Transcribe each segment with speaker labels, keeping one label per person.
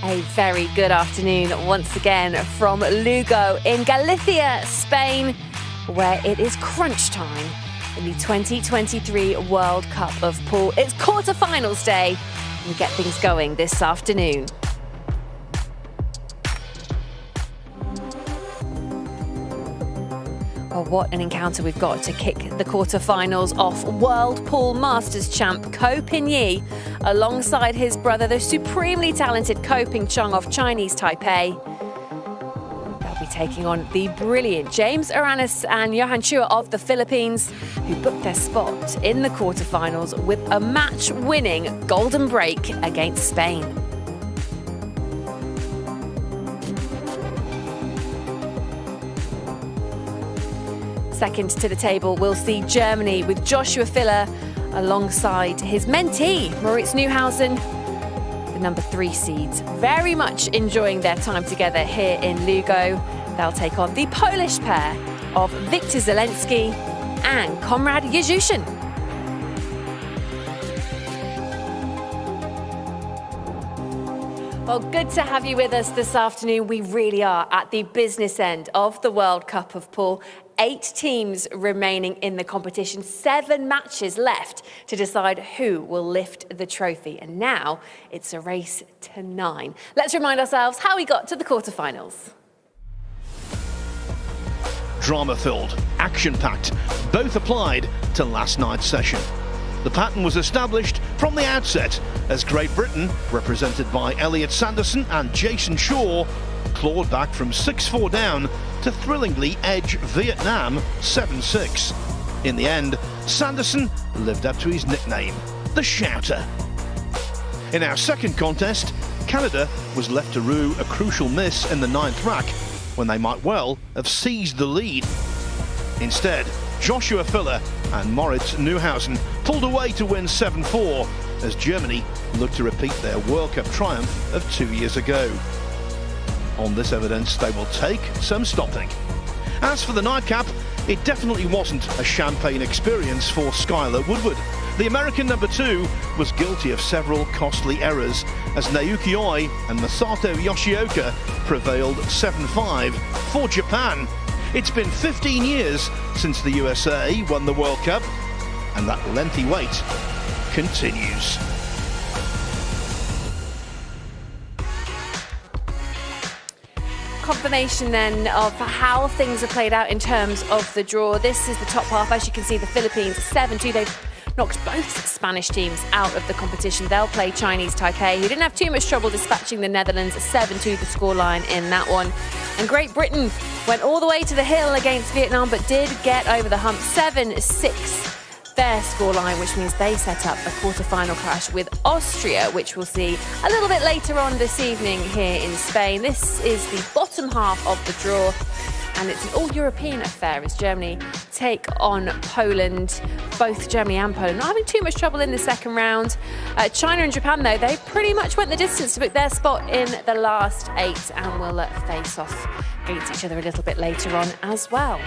Speaker 1: A very good afternoon once again from Lugo in Galicia, Spain, where it is crunch time in the 2023 World Cup of Pool. It's quarterfinals day. We get things going this afternoon. Well, what an encounter we've got to kick the quarterfinals off. World Pool Masters champ Ko Ping-yi, alongside his brother, the supremely talented Ko Ping-chung of Chinese Taipei. They'll be taking on the brilliant James Aranas and Johann Chua of the Philippines, who booked their spot in the quarterfinals with a match-winning golden break against Spain. Second to the table, we'll see Germany with Joshua Filler alongside his mentee, Moritz Neuhausen, the number 3 seeds. Very much enjoying their time together here in Lugo. They'll take on the Polish pair of Viktor Zelensky and Konrad Jezushin. Well, good to have you with us this afternoon. We really are at the business end of the World Cup of Pool. 8 teams remaining in the competition, 7 matches left to decide who will lift the trophy. And now it's a race to 9. Let's remind ourselves how we got to the quarterfinals.
Speaker 2: Drama-filled, action-packed, both applied to last night's session. The pattern was established from the outset as Great Britain, represented by Elliot Sanderson and Jason Shaw, clawed back from 6-4 down to thrillingly edge Vietnam 7-6. In the end, Sanderson lived up to his nickname, the Shouter. In our second contest, Canada was left to rue a crucial miss in the 9th rack when they might well have seized the lead. Instead, Joshua Filler and Moritz Neuhausen pulled away to win 7-4 as Germany looked to repeat their World Cup triumph of 2 years ago. On this evidence, they will take some stopping. As for the nightcap, it definitely wasn't a champagne experience for Skylar Woodward. The American number 2 was guilty of several costly errors as Naoki Oi and Masato Yoshioka prevailed 7-5 for Japan. It's been 15 years since the USA won the World Cup, and that lengthy wait continues.
Speaker 1: Confirmation then of how things have played out in terms of the draw. This is the top half. As you can see, the Philippines 7-2. They've knocked both Spanish teams out of the competition. They'll play Chinese Taipei, who didn't have too much trouble dispatching the Netherlands. 7-2 the scoreline in that one. And Great Britain went all the way to the hill against Vietnam, but did get over the hump. 7-6 their scoreline, which means they set up a quarter-final clash with Austria, which we'll see a little bit later on this evening here in Spain. This is the bottom half of the draw, and it's an all-European affair as Germany take on Poland. Both Germany and Poland not having too much trouble in the second round. China and Japan, though, they pretty much went the distance to book their spot in the last 8 and will face off against each other a little bit later on as well.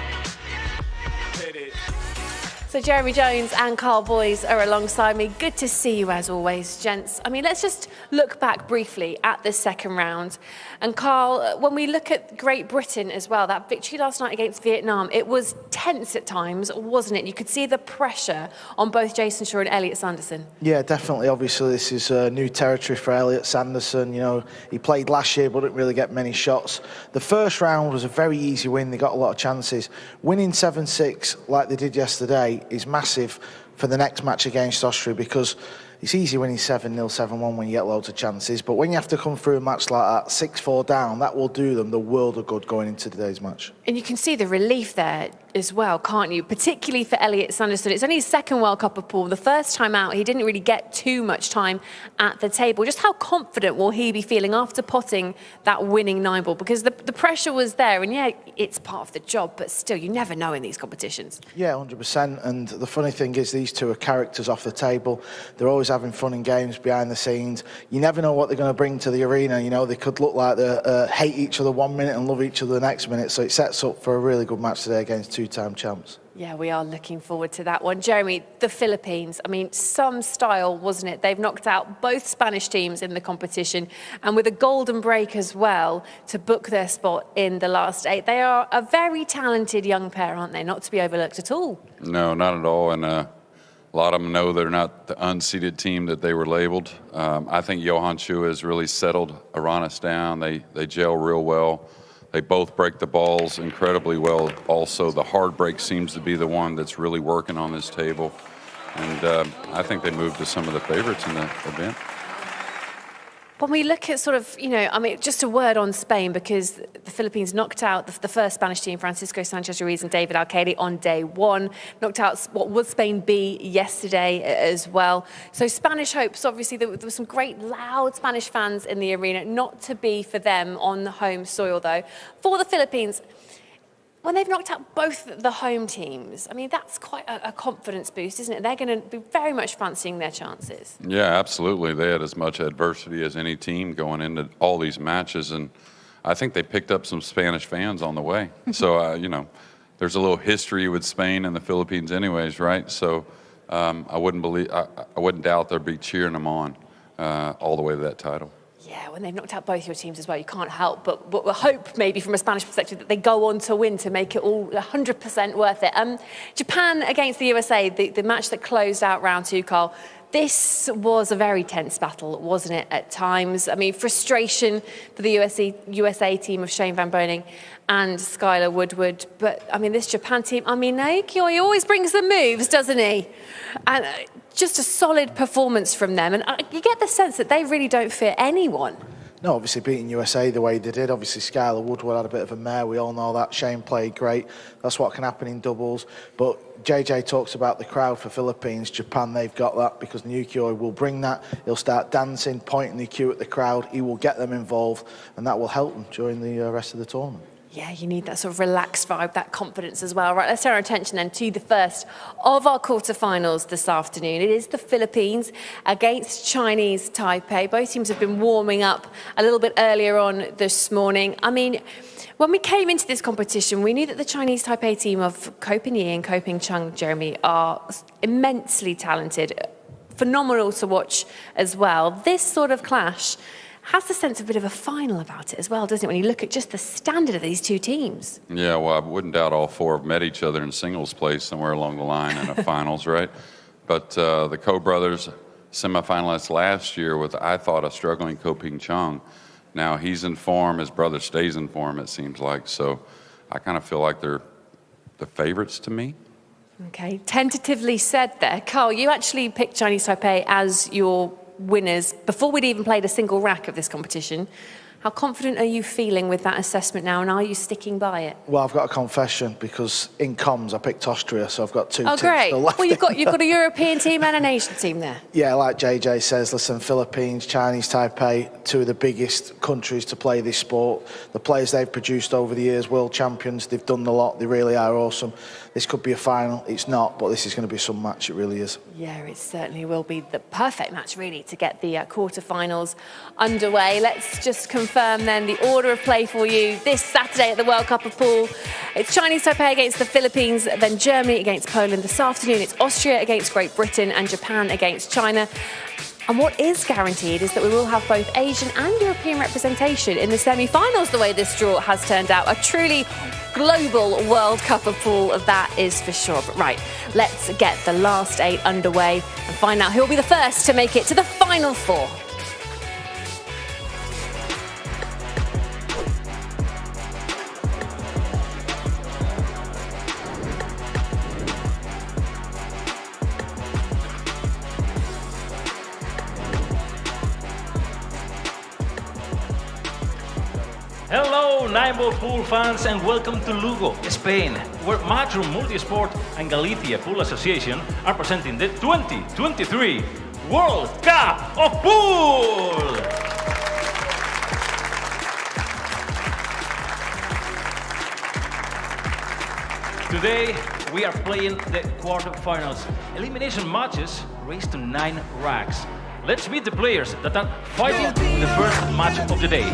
Speaker 1: So Jeremy Jones and Carl Boys are alongside me. Good to see you as always, gents. I mean, let's just look back briefly at the second round. And Carl, when we look at Great Britain as well, that victory last night against Vietnam, it was tense at times, wasn't it? You could see the pressure on both Jason Shaw and Elliot Sanderson.
Speaker 3: Yeah, definitely. Obviously, this is new territory for Elliot Sanderson. You know, he played last year but didn't really get many shots. The first round was a very easy win. They got a lot of chances. Winning 7-6 like they did yesterday is massive for the next match against Austria, because it's easy winning 7-0, 7-1 when you get loads of chances, but when you have to come through a match like that, 6-4 down, that will do them the world of good going into today's match.
Speaker 1: And you can see the relief there as well, can't you? Particularly for Elliot Sanderson. It's only his second World Cup of Pool. The first time out, he didn't really get too much time at the table. Just how confident will he be feeling after potting that winning 9-ball? Because the pressure was there, and yeah, it's part of the job, but still, you never know in these competitions.
Speaker 3: Yeah, 100%. And the funny thing is, these two are characters off the table. They're always having fun and games behind the scenes. You never know what they're going to bring to the arena. You know, they could look like they hate each other 1 minute and love each other the next minute. So it sets up for a really good match today against two-time champs.
Speaker 1: Yeah, we are looking forward to that one. Jeremy, the Philippines, I mean, some style, wasn't it? They've knocked out both Spanish teams in the competition, and with a golden break as well to book their spot in the last 8. They are a very talented young pair, aren't they? Not to be overlooked at all.
Speaker 4: No, not at all. And a lot of them know they're not the unseeded team that they were labeled. I think Johann Chua has really settled Aranas down. They gel real well. They both break the balls incredibly well. Also, the hard break seems to be the one that's really working on this table. And I think they moved to some of the favorites in the event.
Speaker 1: When we look at sort of, I mean, just a word on Spain, because the Philippines knocked out the first Spanish team, Francisco Sanchez-Ruiz and David Alcaide, on day 1. Knocked out what would Spain be yesterday as well. So Spanish hopes, obviously, there were some great loud Spanish fans in the arena. Not to be for them on the home soil, though. For the Philippines, when they've knocked out both the home teams, I mean, that's quite a confidence boost, isn't it? They're going to be very much fancying their chances.
Speaker 4: Yeah, absolutely. They had as much adversity as any team going into all these matches, and I think they picked up some Spanish fans on the way. So, there's a little history with Spain and the Philippines anyways, right? So I wouldn't doubt they'll be cheering them on all the way to that title.
Speaker 1: Yeah, when they've knocked out both your teams as well, you can't help but hope, maybe from a Spanish perspective, that they go on to win to make it all 100% worth it. Japan against the USA, the match that closed out round 2, Carl. This was a very tense battle, wasn't it, at times? I mean, frustration for the USA team of Shane Van Boening and Skylar Woodward. But, I mean, this Japan team, I mean, Naoki, he always brings the moves, doesn't he? And just a solid performance from them. And you get the sense that they really don't fear anyone.
Speaker 3: No, obviously beating USA the way they did. Obviously, Skylar Woodward had a bit of a mare. We all know that. Shane played great. That's what can happen in doubles. But JJ talks about the crowd for Philippines. Japan, they've got that because Nyukio will bring that. He'll start dancing, pointing the cue at the crowd. He will get them involved, and that will help them during the rest of the tournament.
Speaker 1: Yeah, you need that sort of relaxed vibe, that confidence as well. Right, let's turn our attention then to the first of our quarterfinals this afternoon. It is the Philippines against Chinese Taipei. Both teams have been warming up a little bit earlier on this morning. I mean, when we came into this competition, we knew that the Chinese Taipei team of Ko Ping-yi and Ko Ping-chung, Jeremy, are immensely talented, phenomenal to watch as well. This sort of clash has the sense of a bit of a final about it as well, doesn't it, when you look at just the standard of these two teams? Yeah,
Speaker 4: well, I wouldn't doubt all 4 have met each other in singles play somewhere along the line in a finals, right? But the Ko brothers, semifinalists last year with, I thought, a struggling Ko Ping-chung. Now he's in form, his brother stays in form, it seems like. So I kind of feel like they're the favorites to me.
Speaker 1: Okay, tentatively said there. Carl, you actually picked Chinese Taipei as your winners before we'd even played a single rack of this competition. How confident are you feeling with that assessment now, and are you sticking by it? Well,
Speaker 3: I've got a confession, because in comms I picked Austria, so I've got 2
Speaker 1: teams
Speaker 3: still left.
Speaker 1: Well, you've got a European team and an Asian team there.
Speaker 3: Yeah, like JJ says, listen, Philippines, Chinese Taipei, 2 of the biggest countries to play this sport. The players they've produced over the years, world champions, they've done a lot, they really are awesome. This could be a final, it's not, but this is going to be some match, it really is.
Speaker 1: Yeah, it certainly will be the perfect match, really, to get the quarterfinals underway. Let's just confirm then the order of play for you this Saturday at the World Cup of Pool. It's Chinese Taipei against the Philippines, then Germany against Poland. This afternoon it's Austria against Great Britain and Japan against China. And what is guaranteed is that we will have both Asian and European representation in the semi-finals, the way this draw has turned out. A truly global World Cup of Pool, that is for sure. But right, let's get the last 8 underway and find out who will be the first to make it to the final 4.
Speaker 5: Hello, 9-ball pool fans, and welcome to Lugo, Spain, where Matchroom Multisport and Galicia Pool Association are presenting the 2023 World Cup of Pool! Today, we are playing the quarterfinals. Elimination matches race to 9 racks. Let's meet the players that are fighting the first match of the day.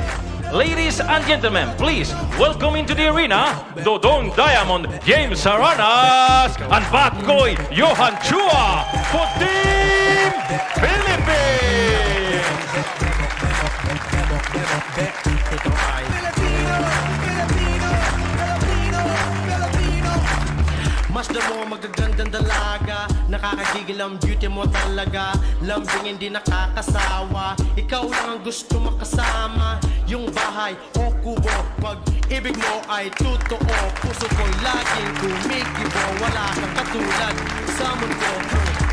Speaker 5: Ladies and gentlemen, please welcome into the arena Dodong Diamond James Aranas and Badkoi Johann Chua for Team Philippines.
Speaker 6: Mas mo magagandang dalaga, nakakagigil ang beauty mo talaga. Lambing hindi nakakasawa, ikaw lang ang gusto makasama. Yung bahay o kubo, pag-ibig mo ay totoo. Puso ko'y laging kumikibo, wala kang katulad sa mundo.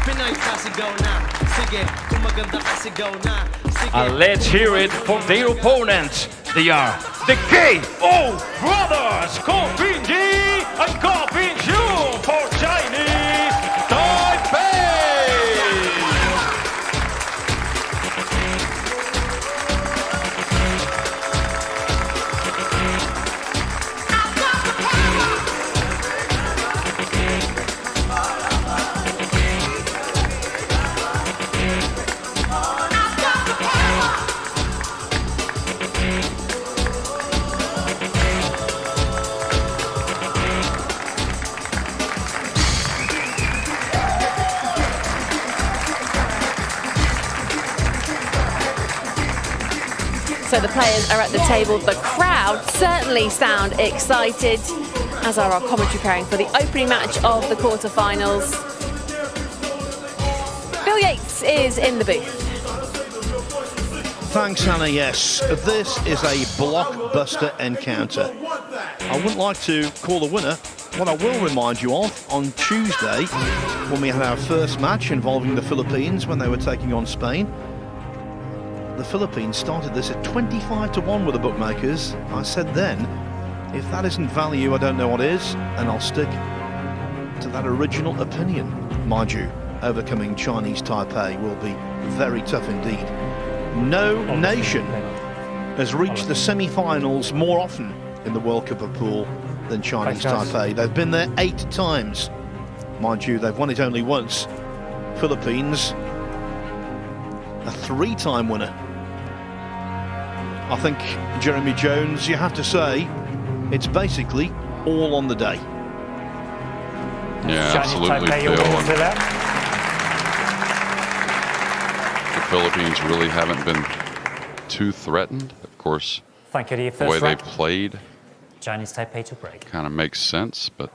Speaker 6: Pinay kasigaw na, sige, kung maganda kasigaw na, sige.
Speaker 5: And let's hear it from their opponents. They are the KO Brothers, Kopin Ji and Kopin Chung for Chinese Taipei.
Speaker 1: So the players are at the table. The crowd certainly sound excited, as are our commentary preparing for the opening match of the quarterfinals. Bill Yates is in the booth.
Speaker 2: Thanks, Hannah. Yes, this is a blockbuster encounter. I wouldn't like to call the winner. What I will remind you of, on Tuesday, when we had our first match involving the Philippines when they were taking on Spain, the Philippines started this at 25-1 with the bookmakers. I said then, if that isn't value, I don't know what is, and I'll stick to that original opinion. Mind you, overcoming Chinese Taipei will be very tough indeed. No nation has reached the semi-finals more often in the World Cup of Pool than Chinese Taipei. They've been there 8 times. Mind you, they've won it only once. Philippines, a 3-time winner. I think, Jeremy Jones, you have to say, it's basically all on the day.
Speaker 4: Yeah, absolutely, Phil. The Philippines really haven't been too threatened. Of course,
Speaker 7: Thank you,
Speaker 4: the way they played
Speaker 7: Chinese Taipei to break.
Speaker 4: kind of makes sense, but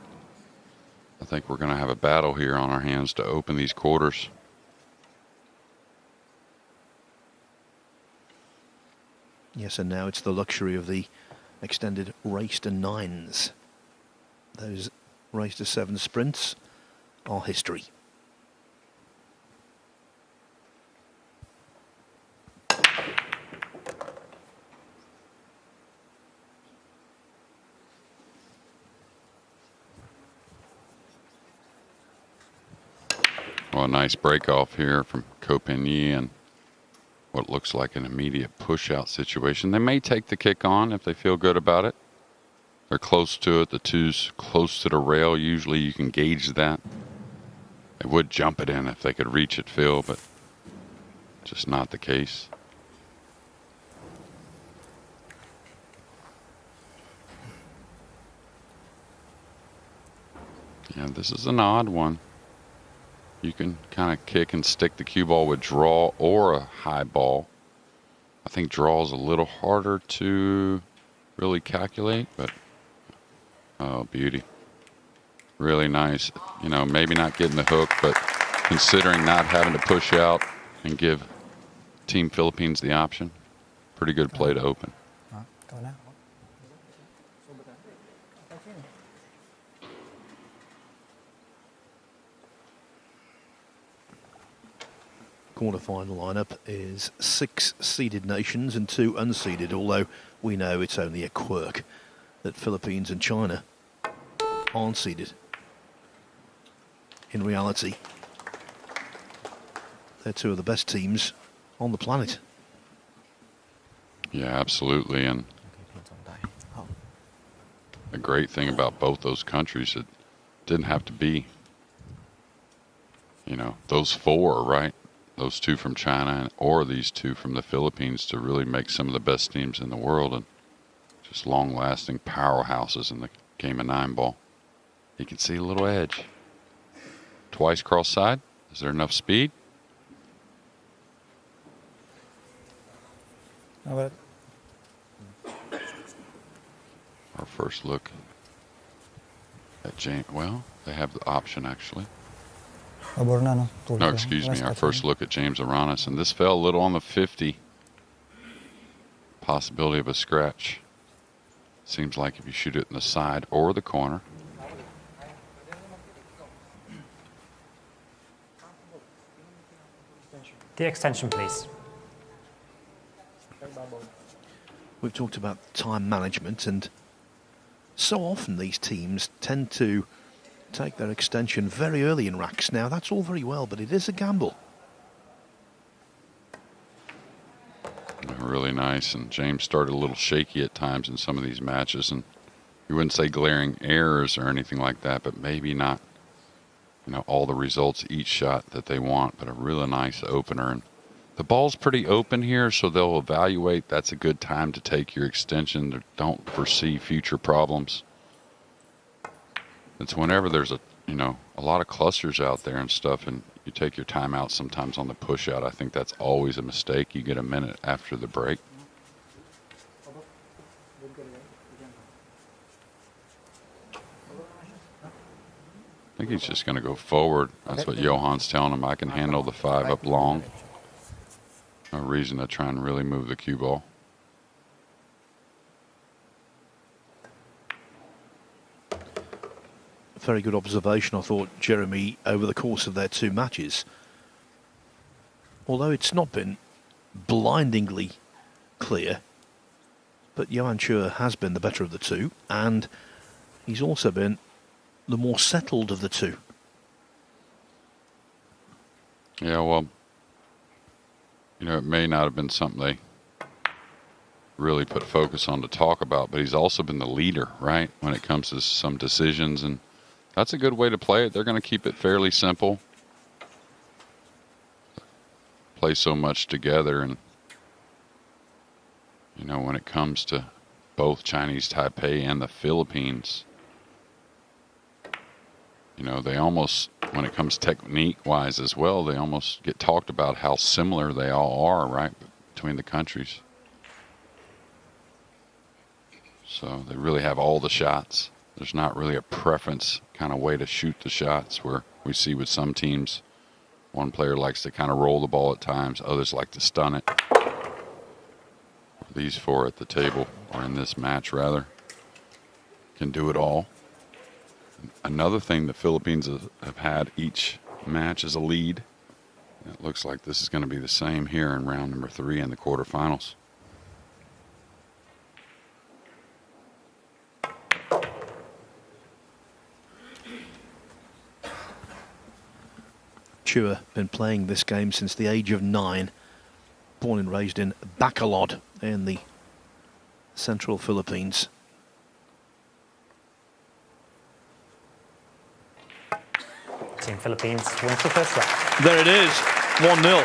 Speaker 4: I think we're going to have a battle here on our hands to open these quarters.
Speaker 2: Yes, and now it's the luxury of the extended race to 9s. Those race to 7 sprints are history.
Speaker 4: Well, a nice break off here from Kopin Yi and what looks like an immediate push-out situation. They may take the kick on if they feel good about it. They're close to it. The two's close to the rail. Usually you can gauge that. They would jump it in if they could reach it, Phil, but just not the case. Yeah, this is an odd one. You can kind of kick and stick the cue ball with draw or a high ball. I think draw is a little harder to really calculate, but oh, beauty. Really nice. You know, maybe not getting the hook, but considering not having to push out and give Team Philippines the option, pretty good play to open.
Speaker 7: Go now.
Speaker 2: Quarter-final lineup is 6 seeded nations and 2 unseeded, although we know it's only a quirk that Philippines and China aren't seeded. In reality, they're 2 of the best teams on the planet.
Speaker 4: Yeah, absolutely. And the great thing about both those countries, it didn't have to be, you know, those 4, right? those two from China or these two from the Philippines to really make some of the best teams in the world and just long-lasting powerhouses in the game of 9-ball. You can see a little edge. Twice cross side. Is there enough speed?
Speaker 7: How about
Speaker 4: Our first look at James. Well, they have the option actually. No, excuse me. Our first look at James Aranas, and this fell a little on the 50. Possibility of a scratch. Seems like if you shoot it in the side or the corner.
Speaker 7: The extension, please.
Speaker 2: We've talked about time management, and so often these teams tend to take their extension very early in racks. Now, that's all very well, but it is a gamble.
Speaker 4: Really nice, and James started a little shaky at times in some of these matches, and you wouldn't say glaring errors or anything like that, but maybe not, you know, all the results each shot that they want, but a really nice opener. And the ball's pretty open here, so they'll evaluate. That's a good time to take your extension. Don't foresee future problems. It's whenever there's a lot of clusters out there and stuff, and you take your time out sometimes on the push out. I think that's always a mistake. You get a minute after the break. I think he's just going to go forward. That's what Johann's telling him. I can handle the 5 up long. No reason to try and really move the cue ball.
Speaker 2: Very good observation, I thought, Jeremy, over the course of their 2 matches. Although it's not been blindingly clear, but Johann Chua has been the better of the 2, and he's also been the more settled of the 2.
Speaker 4: Yeah, well, it may not have been something they really put focus on to talk about, but he's also been the leader, right, when it comes to some decisions, and that's a good way to play it. They're going to keep it fairly simple. Play so much together, and when it comes to both Chinese Taipei and the Philippines, they almost, when it comes technique-wise as well, they almost get talked about how similar they all are, right, between the countries. So they really have all the shots. There's not really a preference kind of way to shoot the shots, where we see with some teams, one player likes to kind of roll the ball at times, others like to stun it. These 4 at the table, or in this match rather, can do it all. Another thing the Philippines have had each match is a lead. It looks like this is going to be the same here in round number 3 in the quarterfinals.
Speaker 2: Chua been playing this game since the age of 9. Born and raised in Bacolod in the central Philippines.
Speaker 7: Team Philippines wins the first round.
Speaker 2: There it is, 1-0.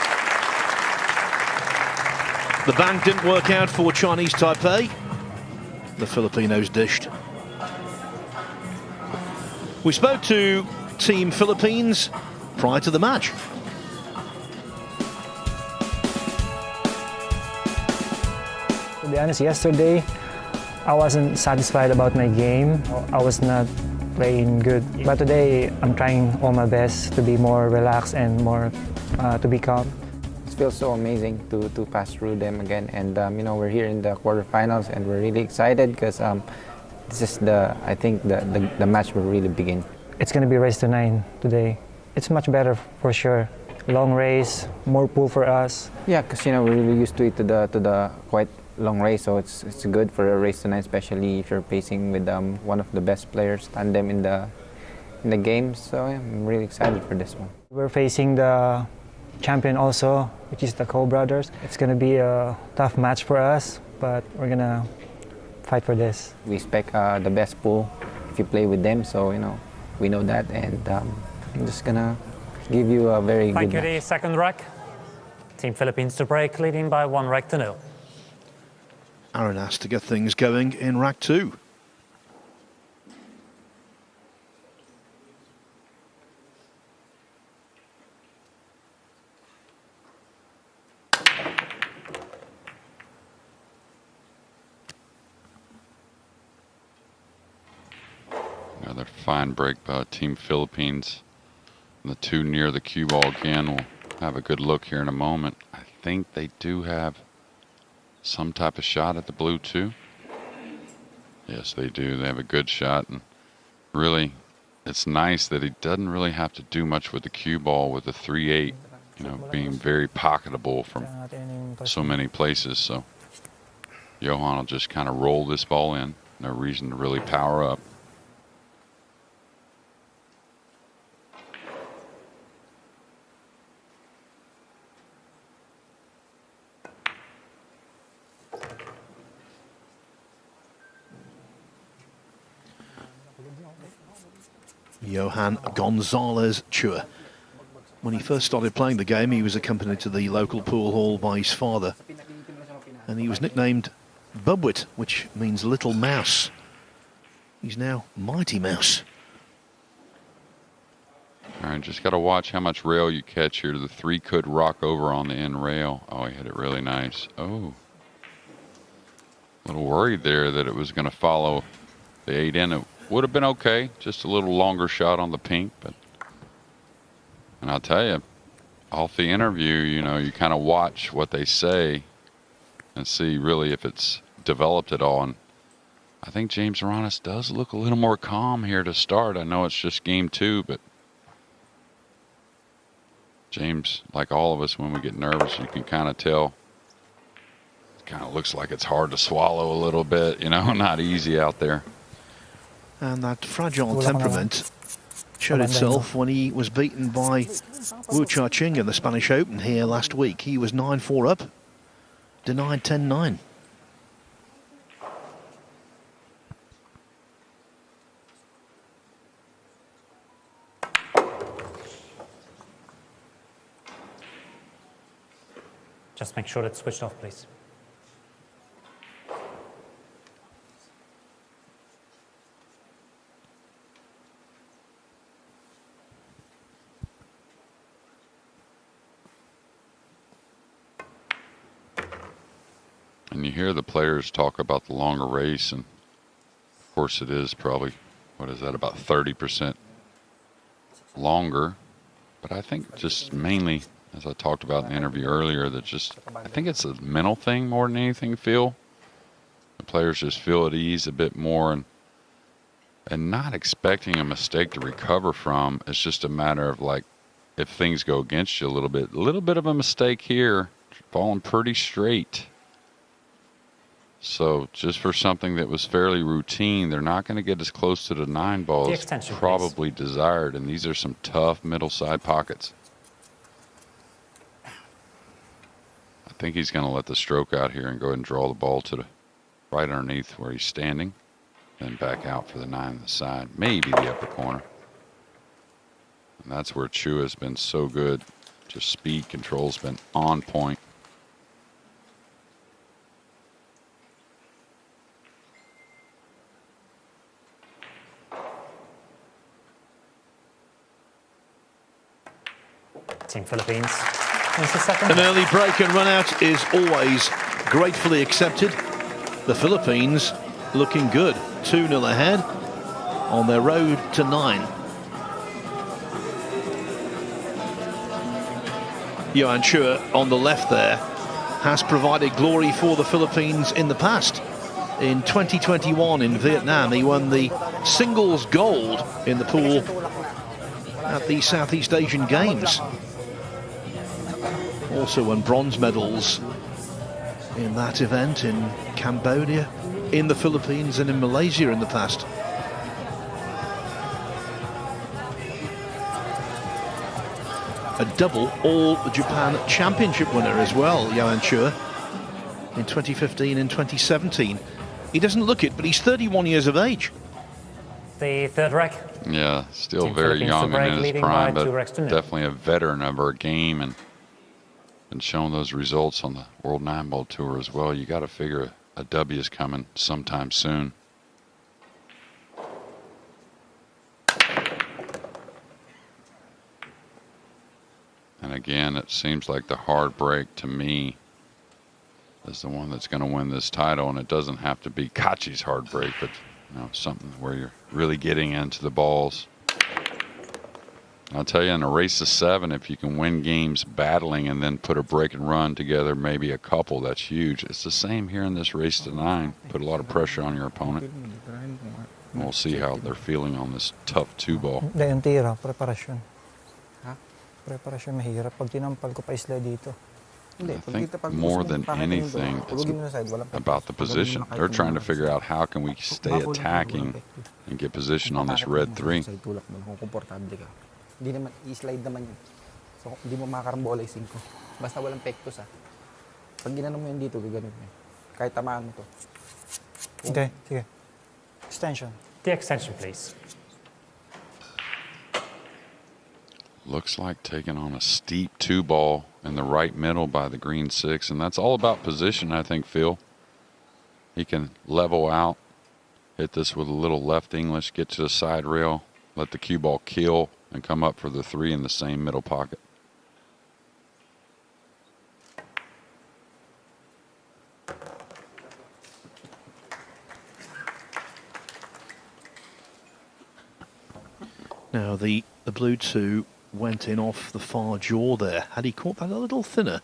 Speaker 2: The bank didn't work out for Chinese Taipei. The Filipinos dished. We spoke to Team Philippines prior to the match.
Speaker 8: To be honest, yesterday I wasn't satisfied about my game. I was not playing good. But today I'm trying all my best to be more relaxed and more to be calm.
Speaker 9: It feels so amazing to pass through them again, and we're here in the quarterfinals, and we're really excited because this is I think the match will really begin.
Speaker 8: It's going to be race to 9 today. It's much better for sure. Long race, more pull for us.
Speaker 9: Yeah, because we're really used to it, to the quite long race, so it's good for a race to 9, especially if you're pacing with one of the best players tandem in the game. So yeah, I'm really excited for this one.
Speaker 8: We're facing the champion also, which is the Ko brothers. It's going to be a tough match for us, but we're going to fight for this.
Speaker 9: We expect the best pool if you play with them, so we know that, and I'm just going to give you a very
Speaker 7: Thank
Speaker 9: good
Speaker 7: you,
Speaker 9: match.
Speaker 7: the second rack. Team Philippines to break, leading by 1 rack to 0.
Speaker 2: Aranas to get things going in rack 2.
Speaker 4: Another fine break by Team Philippines. And the two near the cue ball again. We'll have a good look here in a moment. I think they do have some type of shot at the blue too. Yes, they do. They have a good shot, and really, it's nice that he doesn't really have to do much with the cue ball with the 3-8, you know, being very pocketable from so many places. So Johann will just kind of roll this ball in. No reason to really power up.
Speaker 2: Johann Gonzalez Chua. When he first started playing the game, he was accompanied to the local pool hall by his father. And he was nicknamed Bubwit, which means little mouse. He's now Mighty Mouse.
Speaker 4: All right, just got to watch how much rail you catch here. The 3 could rock over on the end rail. Oh, he hit it really nice. Oh. A little worried there that it was going to follow the 8 in. It would have been okay. Just a little longer shot on the pink. And I'll tell you, off the interview, you know, you kind of watch what they say and see really if it's developed at all. And I think James Aranas does look a little more calm here to start. I know it's just game 2, but James, like all of us, when we get nervous, you can kind of tell. It kind of looks like it's hard to swallow a little bit, you know, not easy out there.
Speaker 2: And that fragile temperament showed itself when he was beaten by Wu Cha-Ching in the Spanish Open here last week. He was 9-4 up, denied 10-9.
Speaker 7: Just make sure it's switched off, please.
Speaker 4: And you hear the players talk about the longer race, and of course it is probably, what is that, about 30% longer. But I think just mainly, as I talked about in the interview earlier, that just, I think it's a mental thing more than anything, Phil. The players just feel at ease a bit more, and not expecting a mistake to recover from. It's just a matter of, like, if things go against you a little bit of a mistake here, falling pretty straight. So just for something that was fairly routine, they're not going to get as close to the 9 ball as probably desired. And these are some tough middle side pockets. I think he's going to let the stroke out here and go ahead and draw the ball to the right underneath where he's standing. Then back out for the 9 on the side, maybe the upper corner. And that's where Chua has been so good. Just speed control's been on point.
Speaker 7: Team Philippines wins the second.
Speaker 2: An early break and run out is always gratefully accepted. The Philippines looking good, 2-0 ahead on their road to 9. Johann Chua on the left there has provided glory for the Philippines in the past. In 2021 in Vietnam, he won the singles gold in the pool at the Southeast Asian Games. Also won bronze medals in that event in Cambodia, in the Philippines and in Malaysia in the past. A double All-Japan Championship winner as well, Johann Chua, in 2015 and 2017. He doesn't look it, but he's 31 years of age.
Speaker 7: The third rack.
Speaker 4: Yeah, still very young and in his prime, but definitely a veteran of our game. And been showing those results on the World 9-Ball Tour as well. You got to figure a W is coming sometime soon. And again, it seems like the hard break to me is the one that's going to win this title, and it doesn't have to be Kachi's hard break, but something where you're really getting into the balls. I'll tell you, in a race of 7, if you can win games battling and then put a break and run together, maybe a couple, that's huge. It's the same here in this race to 9. Put a lot of pressure on your opponent. And we'll see how they're feeling on this tough 2-ball.
Speaker 8: Yung tira, preparasyon. Preparasyon mahirap. Pag tinampal ko pa isla dito.
Speaker 4: I think more than anything, it's about the position. They're trying to figure out how can we stay attacking and get position on this red 3.
Speaker 9: Hindi naman, i-slide naman yun. So, hindi mo makarambola yung 5. Basta walang pektos, Pag ginano mo yun dito, gaganon mo yun. Kahit tamaan mo to.
Speaker 8: Okay, sige. Extension.
Speaker 7: The extension, please.
Speaker 4: Looks like taking on a steep 2-ball in the right middle by the green 6, and that's all about position, I think, Phil. He can level out, hit this with a little left English, get to the side rail, let the cue ball kill, and come up for the 3 in the same middle pocket.
Speaker 2: Now the blue 2 went in off the far jaw there. Had he caught that a little thinner,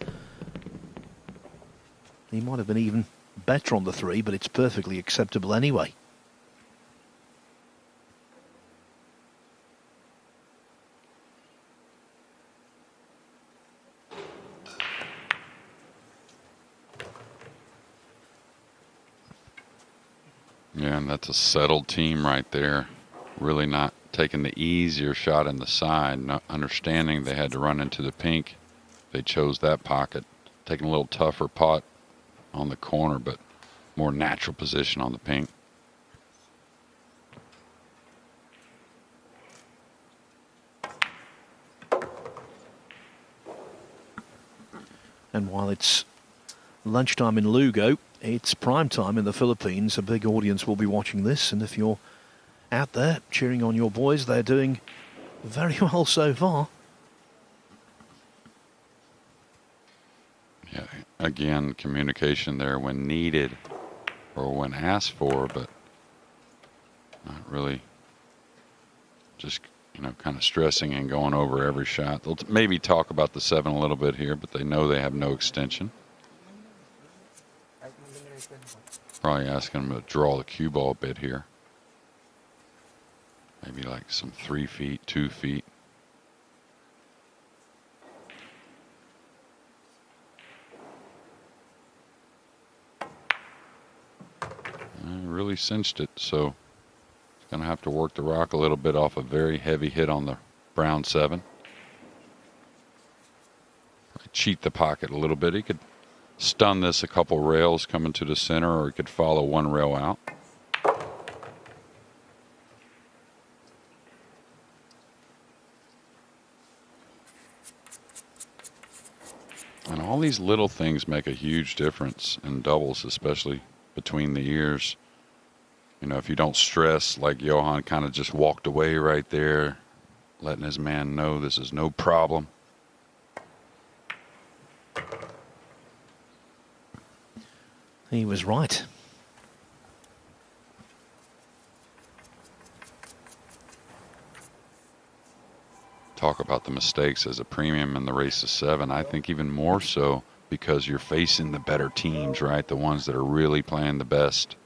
Speaker 2: he might have been even better on the 3, but it's perfectly acceptable anyway.
Speaker 4: Yeah, and that's a settled team right there. Really not taking the easier shot in the side, not understanding they had to run into the pink. They chose that pocket, taking a little tougher pot on the corner, but more natural position on the pink.
Speaker 2: And while it's lunchtime in Lugo, it's prime time in the Philippines. A big audience will be watching this, and if you're out there cheering on your boys, they're doing very well so far.
Speaker 4: Yeah, again, communication there when needed or when asked for, but not really just, kind of stressing and going over every shot. They'll maybe talk about the 7 a little bit here, but they know they have no extension. Probably asking them to draw the cue ball a bit here. Maybe like some 3 feet, 2 feet. Really cinched it, so it's going to have to work the rock a little bit off a very heavy hit on the brown 7. Cheat the pocket a little bit. He could stun this a couple rails coming to the center, or he could follow 1 rail out. And all these little things make a huge difference in doubles, especially between the ears. If you don't stress, like Johann kind of just walked away right there, letting his man know this is no problem.
Speaker 2: He was right.
Speaker 4: Talk about the mistakes as a premium in the race of 7. I think even more so because you're facing the better teams, right? The ones that are really playing the best.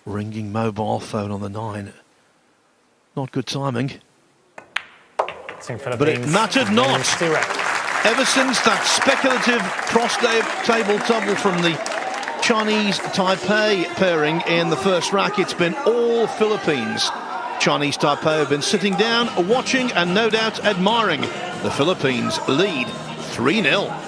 Speaker 2: Ringing mobile phone on the 9. Not good timing. But it mattered not. Ever since that speculative cross-table double from the Chinese Taipei pairing in the first rack, it's been all Philippines. Chinese Taipei have been sitting down, watching, and no doubt admiring. The Philippines lead 3-0.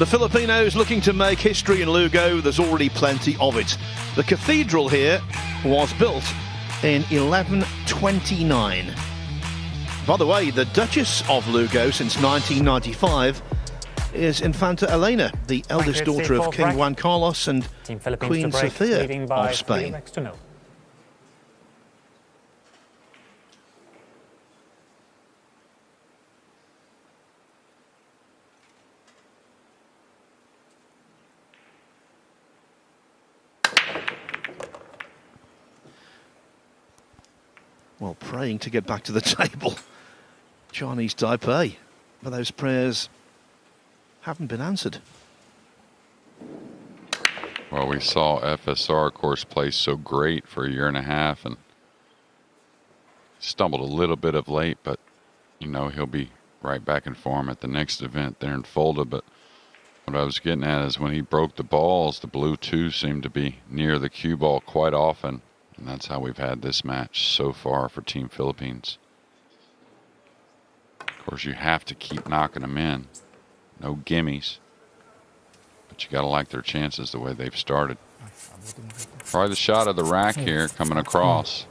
Speaker 2: The Filipinos looking to make history in Lugo. There's already plenty of it. The cathedral here was built in 1129. By the way, the Duchess of Lugo since 1995 is Infanta Elena, the eldest daughter of King Juan Carlos and Queen Sofia of Spain. Well, praying to get back to the table, Chinese Taipei, but those prayers haven't been answered.
Speaker 4: Well, we saw FSR, of course, play so great for a year and a half and stumbled a little bit of late, but, you know, he'll be right back in form at the next event there in Fulda. But what I was getting at is when he broke the balls, the blue two seemed to be near the cue ball quite often. And that's how we've had this match so far for Team Philippines. Of course, you have to keep knocking them in. No gimmies. But you got to like their chances the way they've started. Probably the shot of the rack here coming across.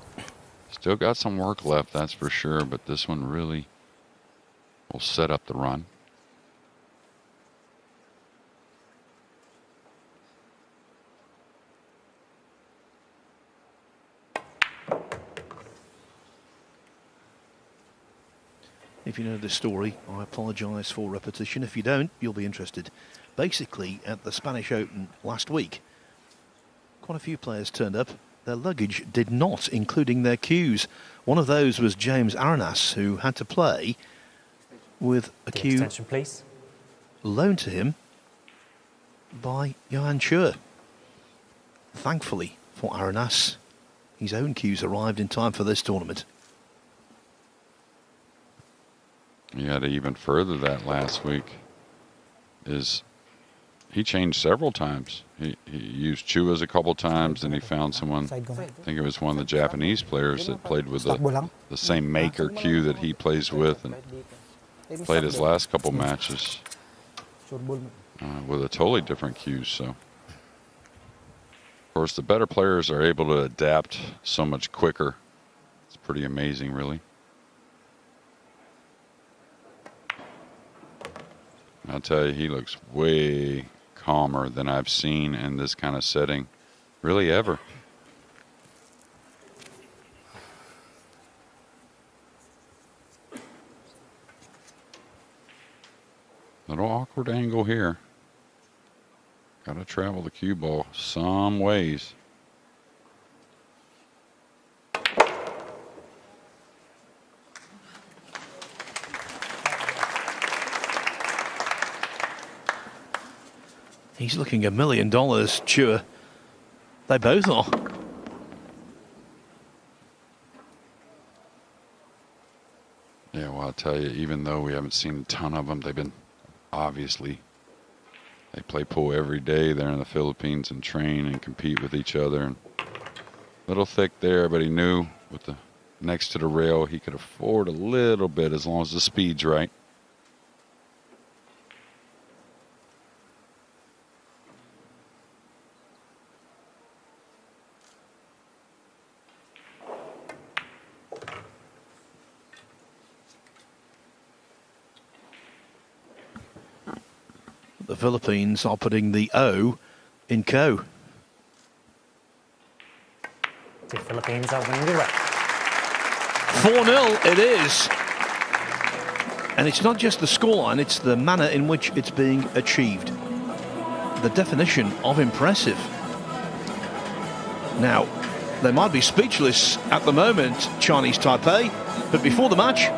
Speaker 4: Still got some work left, that's for sure. But this one really will set up the run.
Speaker 2: If you know this story, I apologise for repetition. If you don't, you'll be interested. Basically, at the Spanish Open last week, quite a few players turned up. Their luggage did not, including their cues. One of those was James Aranas, who had to play with a cue loaned to him by Johann Chua. Thankfully for Aranas, his own cues arrived in time for this tournament.
Speaker 4: You had to even further that last week is he changed several times. He used Chua's a couple times, and he found someone, I think it was one of the Japanese players that played with the same maker cue that he plays with, and played his last couple matches with a totally different cue. So, of course, the better players are able to adapt so much quicker. It's pretty amazing, really. I'll tell you, he looks way calmer than I've seen in this kind of setting, really ever. Little awkward angle here. Got to travel the cue ball some ways.
Speaker 2: He's looking $1 million, Chua. They both are.
Speaker 4: Yeah, well, I'll tell you, even though we haven't seen a ton of them, they've been obviously, they play pool every day there in the Philippines and train and compete with each other. And a little thick there, but he knew with the next to the rail, he could afford a little bit as long as the speed's right.
Speaker 2: The Philippines are putting the O in co.
Speaker 7: The Philippines are winning the race.
Speaker 2: 4-0 it is. And it's not just the scoreline, it's the manner in which it's being achieved. The definition of impressive. Now, they might be speechless at the moment, Chinese Taipei, but before the match,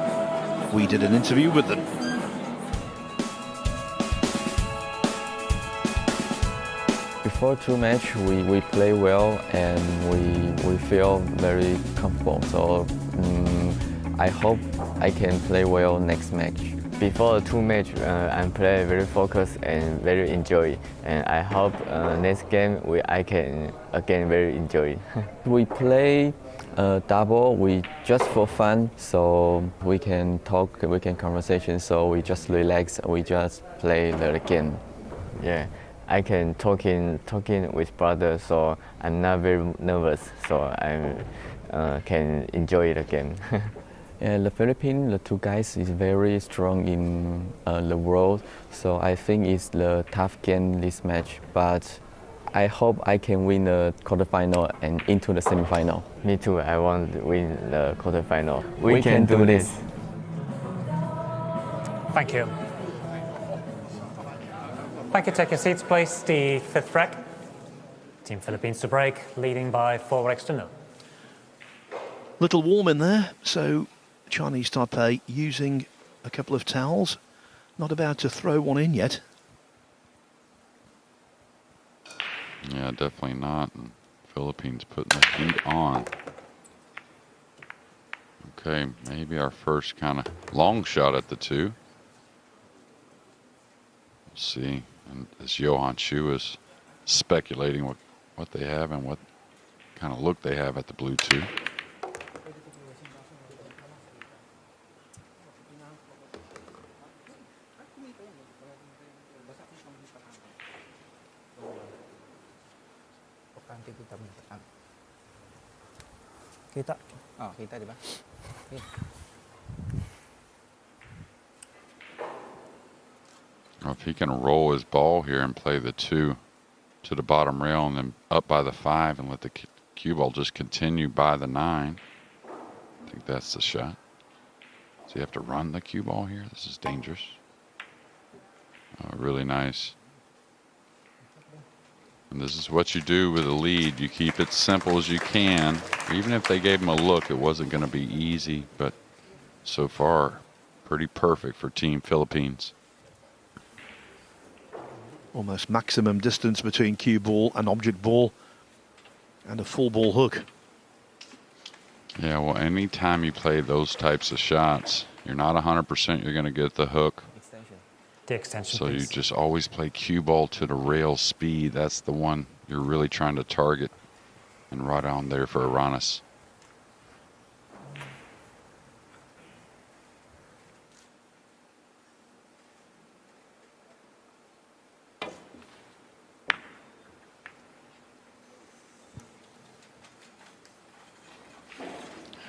Speaker 2: we did an interview with them.
Speaker 10: Before two match, we play well and we feel very comfortable. So I hope I can play well next match. Before the two match, I'm play very focused and very enjoy. And I hope next game I can again very enjoy. We play double, we just for fun, so we can talk, we can conversation. So we just relax, we just play the game. yeah, I can talking with brothers, so I'm not very nervous, so I can enjoy it again. Yeah, the Philippines, the two guys is very strong in the world, so I think it's the tough game this match, but I hope I can win the quarterfinal and into the semifinal. Me too, I want to win the quarterfinal. We can do this.
Speaker 7: Thank you. Thank you. Take your seats, please. The fifth rack. Team Philippines to break, leading by 4 to 0.
Speaker 2: Little warm in there, so Chinese Taipei using a couple of towels. Not about to throw one in yet.
Speaker 4: Yeah, definitely not. And Philippines putting the heat on. Okay, maybe our first kind of long shot at the two. We'll see. And as Johann Chua is speculating what they have and what kind of look they have at the blue two.
Speaker 8: Kita.
Speaker 9: Oh, kita, di ba?
Speaker 4: If he can roll his ball here and play the two to the bottom rail and then up by the 5 and let the cue ball just continue by the 9, I think that's the shot. So you have to run the cue ball here. This is dangerous. Really nice. And this is what you do with a lead. You keep it simple as you can. Even if they gave him a look, it wasn't going to be easy, but so far, pretty perfect for Team Philippines.
Speaker 2: Almost maximum distance between cue ball and object ball, and a full ball hook.
Speaker 4: Yeah, well, anytime you play those types of shots, you're not 100% you're going to get the hook.
Speaker 7: The extension,
Speaker 4: so
Speaker 7: please.
Speaker 4: you just always play cue ball to the rail speed. That's the one you're really trying to target. And right on there for Aranas.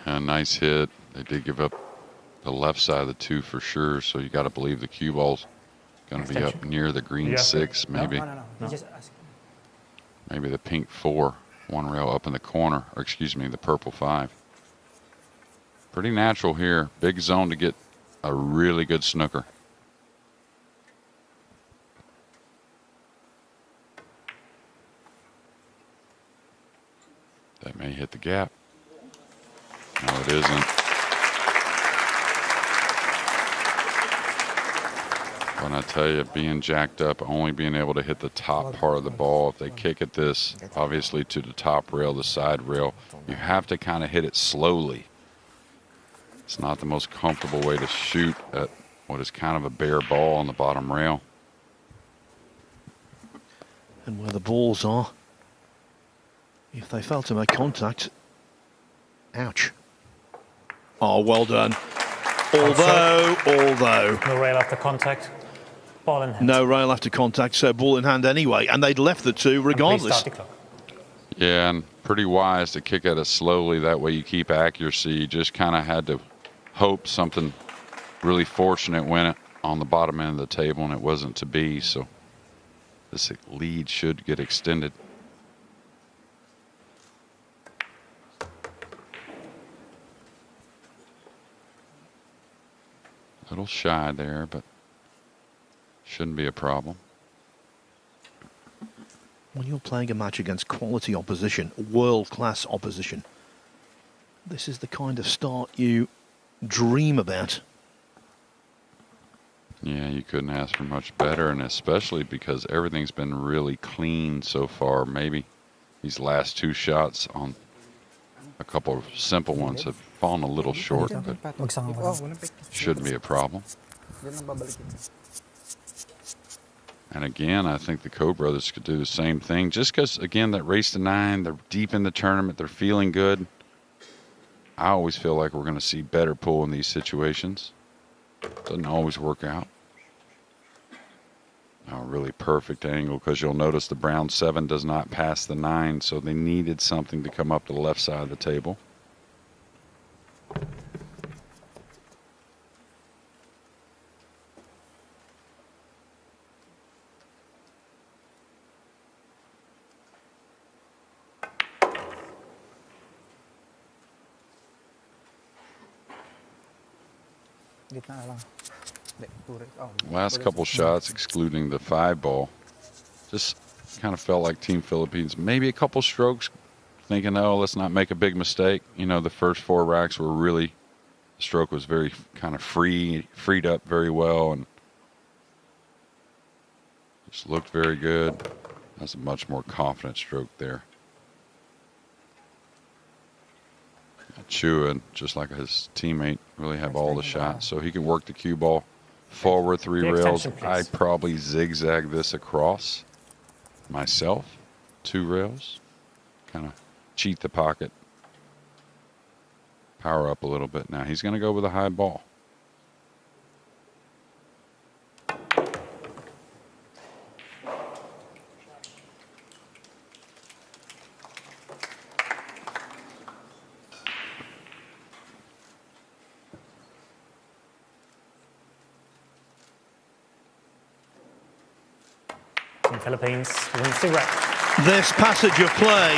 Speaker 4: A nice hit. They did give up the left side of the two for sure, so you got to believe the cue ball's going to be up near the green 6, maybe.
Speaker 8: No.
Speaker 4: Maybe the pink 4, one rail up in the corner, or excuse me, the purple 5. Pretty natural here. Big zone to get a really good snooker. That may hit the gap. No, it isn't. When I tell you, being jacked up, only being able to hit the top part of the ball, if they kick at this, obviously to the top rail, the side rail, you have to kind of hit it slowly. It's not the most comfortable way to shoot at what is kind of a bare ball on the bottom rail.
Speaker 2: And where the balls are, if they fail to make contact, ouch. Oh, well done. Although.
Speaker 7: No rail after contact. Ball in hand.
Speaker 2: No rail after contact, so ball in hand anyway. And they'd left the two regardless.
Speaker 4: Yeah, and pretty wise to kick at it slowly. That way you keep accuracy. You just kind of had to hope something really fortunate went on the bottom end of the table, and it wasn't to be. So this lead should get extended. A little shy there, but shouldn't be a problem.
Speaker 2: When you're playing a match against quality opposition, world-class opposition, this is the kind of start you dream about.
Speaker 4: Yeah, you couldn't ask for much better, and especially because everything's been really clean so far. Maybe these last 2 shots on a couple of simple ones have fallen a little short, but shouldn't be a problem. And again, I think the Ko brothers could do the same thing. Just because, again, that race to 9, they're deep in the tournament, they're feeling good. I always feel like we're going to see better pull in these situations. Doesn't always work out. a really perfect angle, because you'll notice the brown 7 does not pass the 9, so they needed something to come up to the left side of the table. Last couple shots, excluding the 5 ball, just kind of felt like Team Philippines. Maybe a couple strokes, thinking, oh, let's not make a big mistake. You know, the first 4 racks were really, the stroke was very kind of freed up very well, and just looked very good. That's a much more confident stroke there. Chua, just like his teammate, really have all the shots, so he can work the cue ball forward 3 rails. I'd probably zigzag this across myself, 2 rails, kind of cheat the pocket, power up a little bit. Now he's going to go with a high ball.
Speaker 7: Philippines wins the rack.
Speaker 2: This passage of play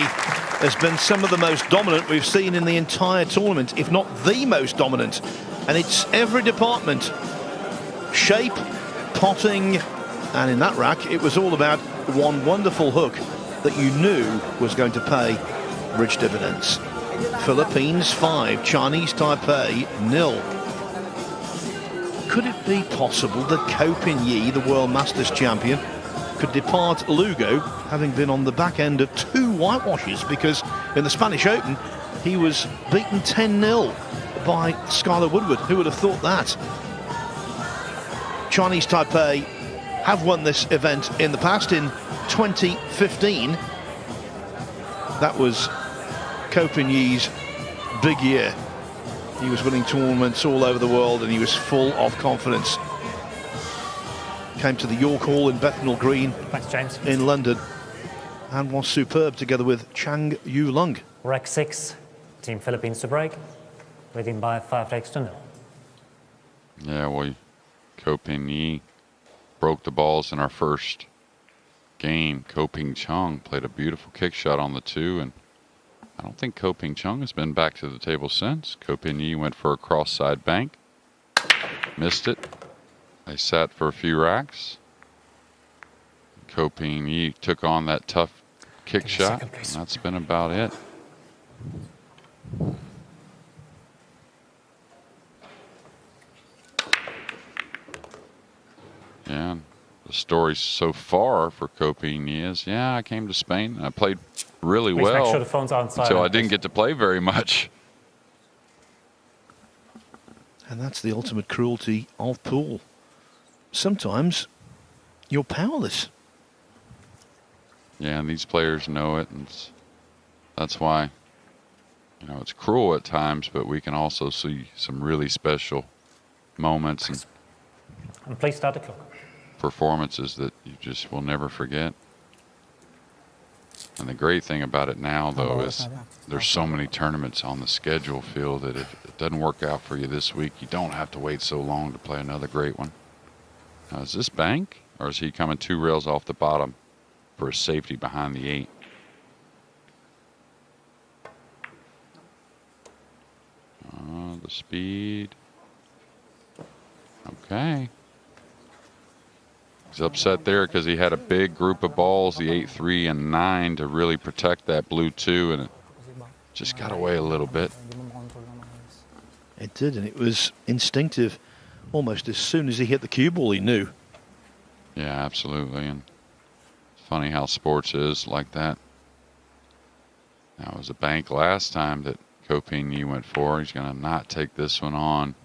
Speaker 2: has been some of the most dominant we've seen in the entire tournament, if not the most dominant. And it's every department. Shape, potting, and in that rack, it was all about one wonderful hook that you knew was going to pay rich dividends. Philippines 5, Chinese Taipei 0. Could it be possible that Ko Pin-yi, the World Masters champion, could depart Lugo, having been on the back end of 2 whitewashes? Because in the Spanish Open, he was beaten 10-0 by Skylar Woodward. Who would have thought that? Chinese Taipei have won this event in the past. In 2015, that was Ko Pin-yi's big year. He was winning tournaments all over the world, and he was full of confidence. Came to the York Hall in Bethnal Green.
Speaker 7: Thanks, James.
Speaker 2: In London, and was superb together with Chang Yu-Lung.
Speaker 7: Rack 6, Team Philippines to break, leading by 5 legs to 0.
Speaker 4: Yeah, well, Ko Pin-yi broke the balls in our first game. Ko Ping-chung played a beautiful kick shot on the 2, and I don't think Ko Ping-chung has been back to the table since. Ko Pin-yi went for a cross-side bank, missed it. They sat for a few racks. Ko Pin-yi took on that tough kick shot, and that's been about it. Yeah, the story so far for Ko Pin-yi is, yeah, I came to Spain and I played really
Speaker 7: Please
Speaker 4: well
Speaker 7: make sure the phones are on silent,
Speaker 4: until I didn't get to play very much.
Speaker 2: And that's the ultimate cruelty of pool. Sometimes you're powerless.
Speaker 4: Yeah, and these players know it, and that's why, you know, it's cruel at times, but we can also see some really special moments
Speaker 7: and please start the clock.
Speaker 4: Performances that you just will never forget. And the great thing about it now, though, is there's so many tournaments on the schedule, Phil, that if it doesn't work out for you this week, you don't have to wait so long to play another great one. Now, is this bank, or is he coming 2 rails off the bottom for a safety behind the 8? The speed. Okay. He's upset there because he had a big group of balls, the 8, 3, and 9, to really protect that blue 2, and it just got away a little bit.
Speaker 2: It did, and it was instinctive. Almost as soon as he hit the cue ball, he knew.
Speaker 4: Yeah, absolutely. And it's funny how sports is like that. Now, it was a bank last time that Ko Pin-yi went for. He's going to not take this one on.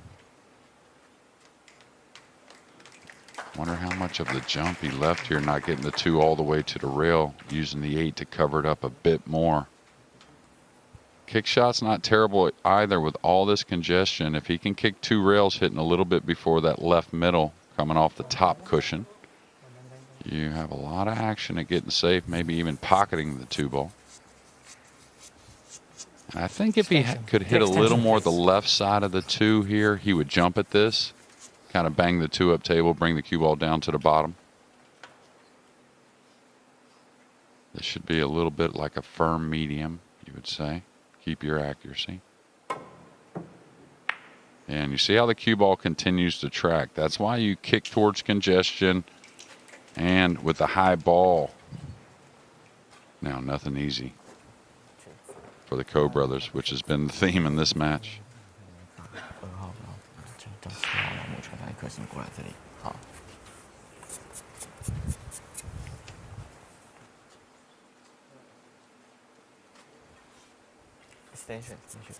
Speaker 4: Wonder how much of the jump he left here, not getting the 2 all the way to the rail, using the 8 to cover it up a bit more. Kick shot's not terrible either with all this congestion. If he can kick 2 rails hitting a little bit before that left middle coming off the top cushion, You have a lot of action at getting safe, maybe even pocketing the 2-ball. And I think if he could hit a little more the left side of the 2 here, he would jump at this, kind of bang the 2-up table, bring the cue ball down to the bottom. This should be a little bit like a firm medium, you would say. Keep your accuracy. And you see how the cue ball continues to track. That's why you kick towards congestion and with the high ball. Now, nothing easy for the Ko brothers, which has been the theme in this match.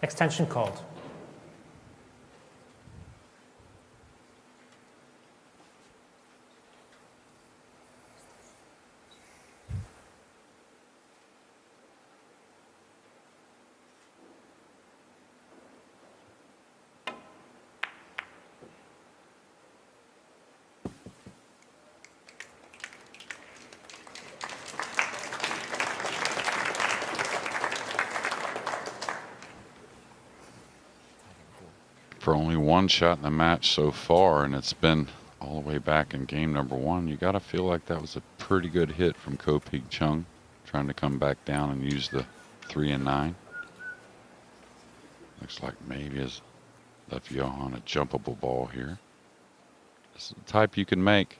Speaker 7: Extension called.
Speaker 4: For only one shot in the match so far, and it's been all the way back in game number 1, you got to feel like that was a pretty good hit from Ko Peek Chung, trying to come back down and use the 3 and 9. Looks like maybe has left Johann a jumpable ball here. This is the type you can make.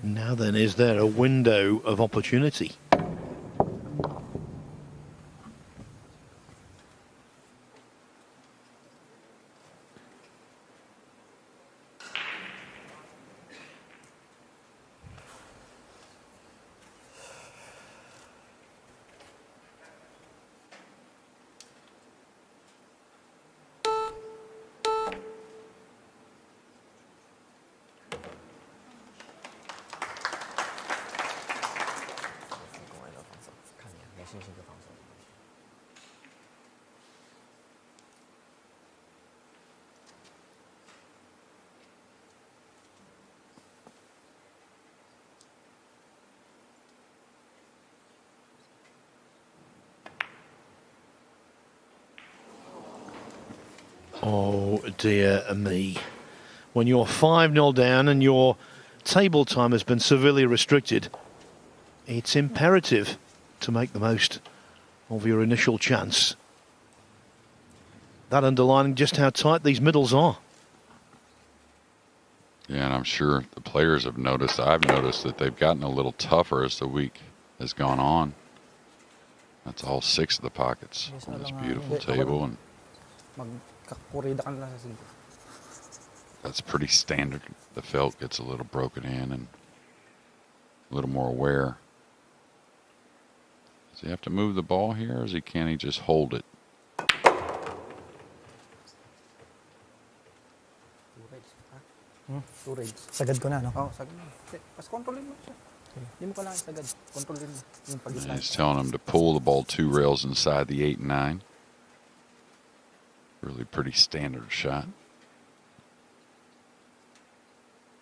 Speaker 2: Now then, is there a window of opportunity? Oh dear me. When you're 5-0 down and your table time has been severely restricted, it's imperative to make the most of your initial chance. That underlining just how tight these middles are.
Speaker 4: Yeah, and I'm sure the players have noticed, I've noticed that they've gotten a little tougher as the week has gone on. That's all 6 of the pockets on this beautiful table, and that's pretty standard. The felt gets a little broken in and a little more wear. Does he have to move the ball here, or can he just hold it?
Speaker 8: Sagad ko na, no?
Speaker 9: Oh, sagad. Pas kontrolin mo siya. Hindi mo kailangan sagad. Kontrolin mo yung pag-isla.
Speaker 4: He's telling him to pull the ball 2 rails inside the 8 and 9. Really pretty standard shot.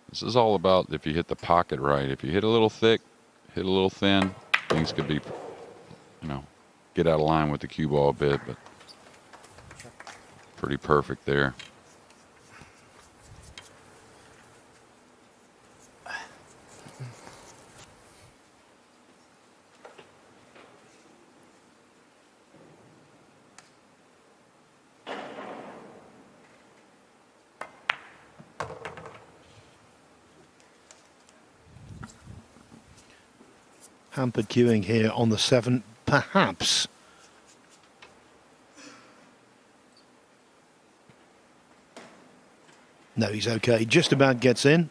Speaker 4: This is all about if you hit the pocket right. If you hit a little thick, hit a little thin, things could be, you know, get out of line with the cue ball a bit, but pretty perfect there.
Speaker 2: Hampered queuing here on the 7, perhaps. No, he's okay. Just about gets in.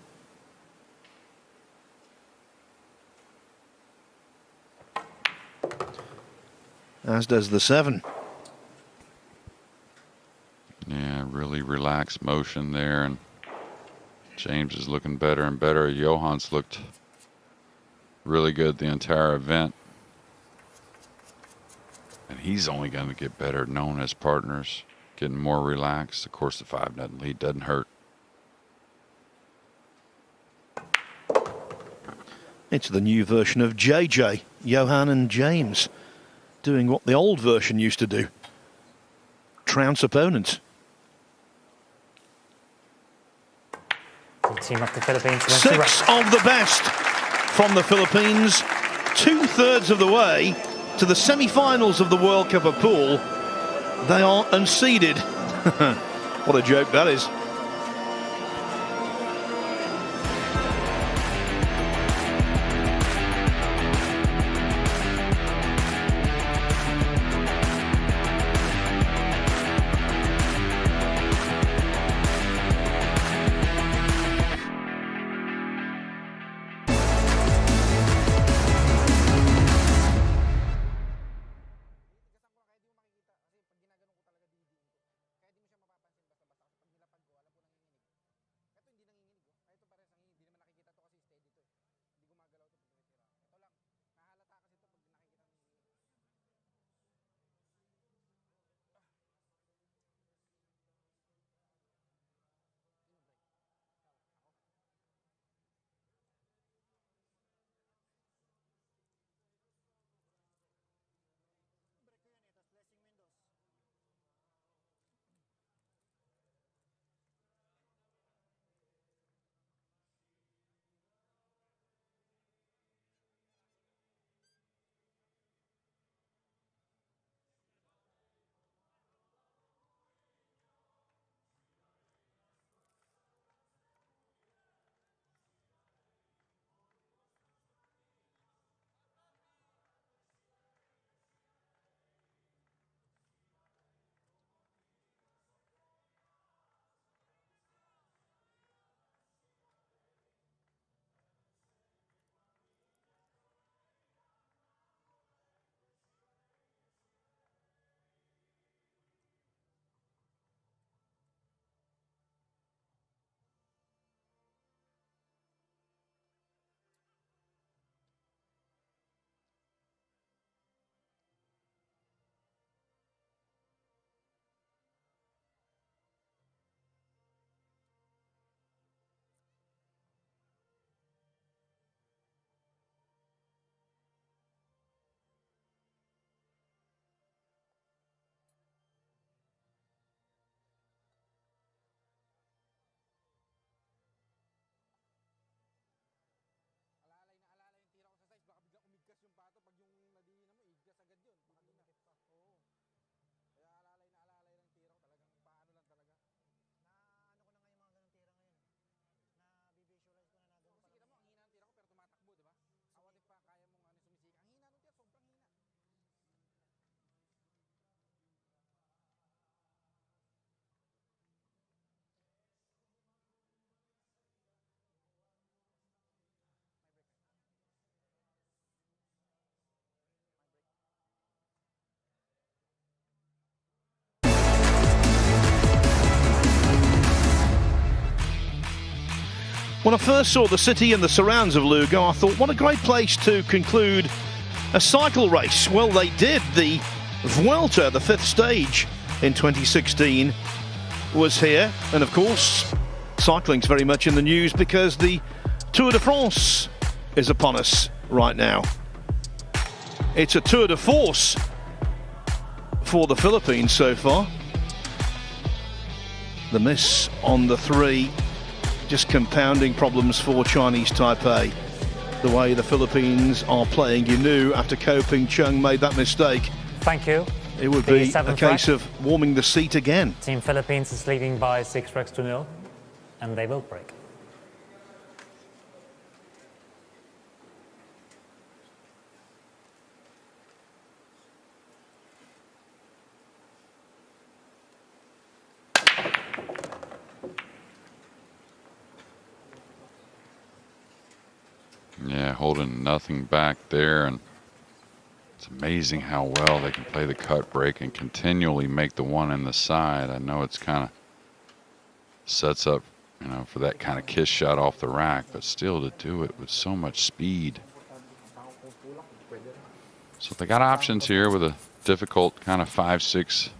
Speaker 2: As does the 7.
Speaker 4: Yeah, really relaxed motion there, and James is looking better and better. Johann's looked really good the entire event. And he's only going to get better known as partners, getting more relaxed. Of course, the 5-0 lead doesn't hurt.
Speaker 2: It's the new version of JJ, Johann and James, doing what the old version used to do. Trounce opponents.
Speaker 7: The team of the Philippines.
Speaker 2: 6 of the best from the Philippines, 2/3 of the way to the semi-finals of the World Cup of Pool. They are unseeded. What a joke that is. When I first saw the city and the surrounds of Lugo, I thought, what a great place to conclude a cycle race. Well, they did. The Vuelta, the 5th stage in 2016, was here. And of course, cycling's very much in the news because the Tour de France is upon us right now. It's a tour de force for the Philippines so far. The miss on the 3, just compounding problems for Chinese Taipei. The way the Philippines are playing, you knew after coping, Chung made that mistake.
Speaker 7: Thank you.
Speaker 2: It would be a case of warming the seat again.
Speaker 7: Team Philippines is leading by 6-0, and they will break.
Speaker 4: Yeah, holding nothing back there, and it's amazing how well they can play the cut break and continually make the one in the side. I know it's kind of sets up, you know, for that kind of kiss shot off the rack, but still to do it with so much speed. So they got options here with a difficult kind of 5-6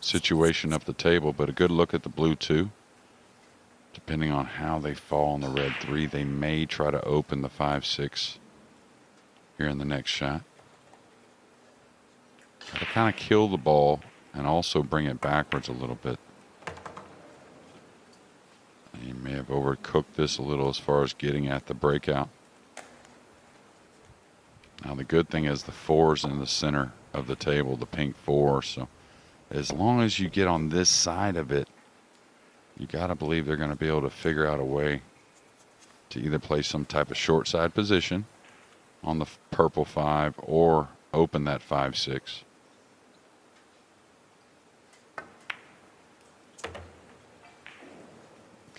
Speaker 4: situation up the table, but a good look at the blue 2. Depending on how they fall on the red 3, they may try to open the 5-6 here in the next shot. Got to kind of kill the ball and also bring it backwards a little bit. And you may have overcooked this a little as far as getting at the breakout. Now the good thing is the 4's in the center of the table, the pink 4. So as long as you get on this side of it, you got to believe they're going to be able to figure out a way to either play some type of short side position on the purple 5 or open that 5-6.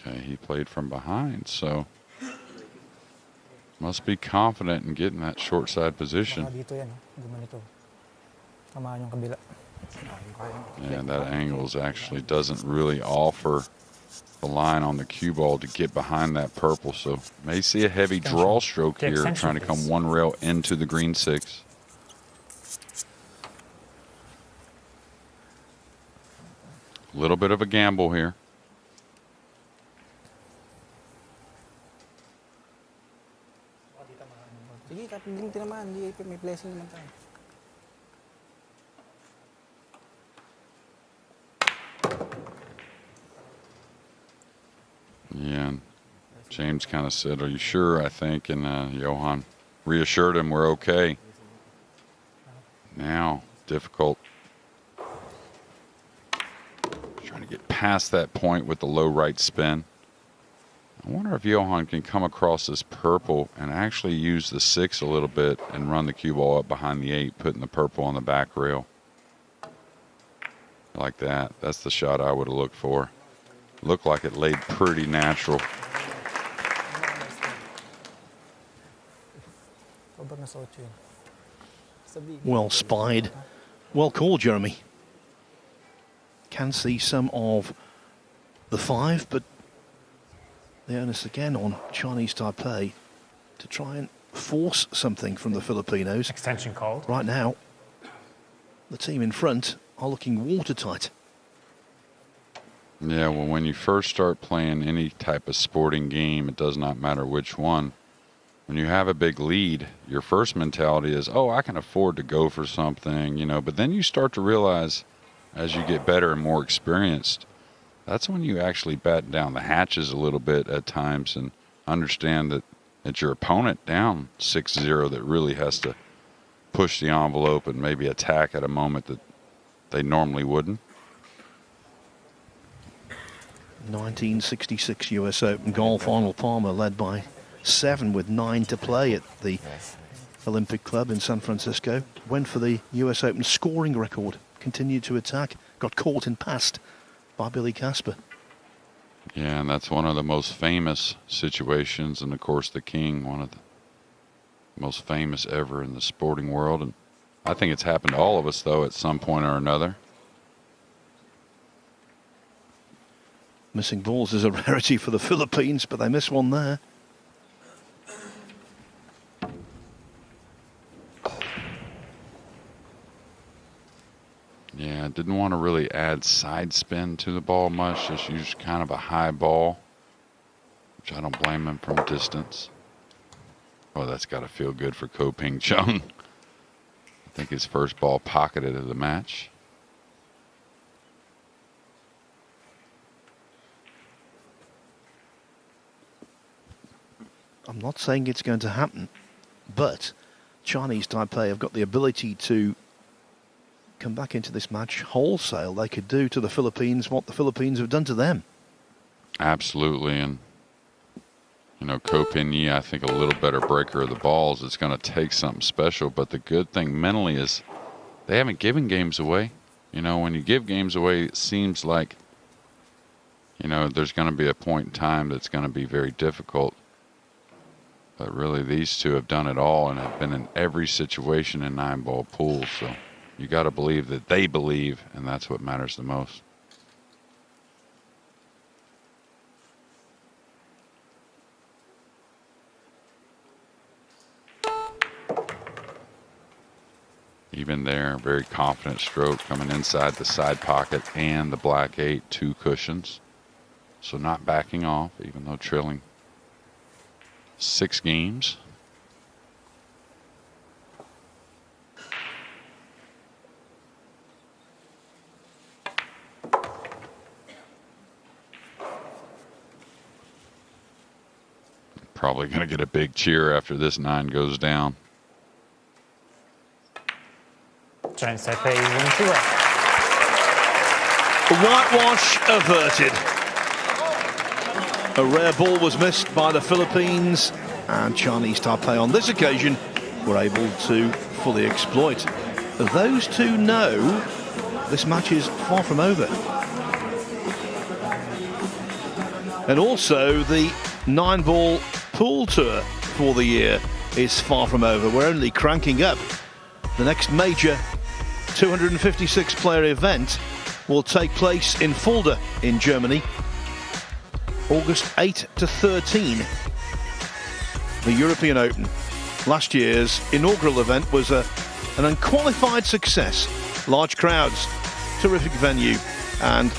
Speaker 4: Okay, he played from behind, so must be confident in getting that short side position. And that angles actually doesn't really offer the line on the cue ball to get behind that purple, so may see a heavy draw stroke here, trying to come one rail into the green 6. A little bit of a gamble here. Yeah, and James kind of said, "Are you sure?" I think, and Johann reassured him we're okay. Now, difficult. Trying to get past that point with the low right spin. I wonder if Johann can come across this purple and actually use the 6 a little bit and run the cue ball up behind the 8, putting the purple on the back rail. Like that. That's the shot I would have looked for. Looked like it laid pretty natural.
Speaker 2: Well spied. Well called, Jeremy. Can see some of the 5, but the onus again on Chinese Taipei to try and force something from the Filipinos.
Speaker 7: Extension called.
Speaker 2: Right now, the team in front are looking watertight.
Speaker 4: Yeah, well, when you first start playing any type of sporting game, it does not matter which one. When you have a big lead, your first mentality is, oh, I can afford to go for something, you know, but then you start to realize as you get better and more experienced, that's when you actually batten down the hatches a little bit at times and understand that it's your opponent down 6-0 that really has to push the envelope and maybe attack at a moment that they normally wouldn't.
Speaker 2: 1966 US Open golf, Arnold Palmer led by 7 with 9 to play at the Olympic Club in San Francisco. Went for the US Open scoring record, continued to attack, got caught and passed by Billy Casper.
Speaker 4: Yeah, and that's one of the most famous situations, and of course the King, one of the most famous ever in the sporting world. And I think it's happened to all of us, though, at some point or another.
Speaker 2: Missing balls is a rarity for the Philippines, but they miss one there.
Speaker 4: Yeah, didn't want to really add side spin to the ball much, just use kind of a high ball, which I don't blame him from distance. Oh, that's got to feel good for Ko Ping Chung. I think his first ball pocketed of the match.
Speaker 2: I'm not saying it's going to happen, but Chinese Taipei have got the ability to come back into this match wholesale. They could do to the Philippines what the Philippines have done to them.
Speaker 4: Absolutely, and you know, Ko Ping Yi, I think a little better breaker of the balls. It's going to take something special, but the good thing mentally is they haven't given games away. You know, when you give games away, it seems like, you know, there's going to be a point in time that's going to be very difficult. But really, these two have done it all and have been in every situation in 9-ball pools. So you got to believe that they believe, and that's what matters the most. Even there, very confident stroke coming inside the side pocket and the black 8, 2 cushions. So not backing off, even though trailing 6 games. Probably going to get a big cheer after this 9 goes down.
Speaker 7: Chinese Taipei winning 2-8.
Speaker 2: Whitewash averted. A rare ball was missed by the Philippines, and Chinese Taipei on this occasion were able to fully exploit. Those two know this match is far from over. And also the 9-ball pool tour for the year is far from over. We're only cranking up. The next major 256 player event will take place in Fulda in Germany, August 8 to 13. The European Open, last year's inaugural event, was an unqualified success. Large crowds, terrific venue, and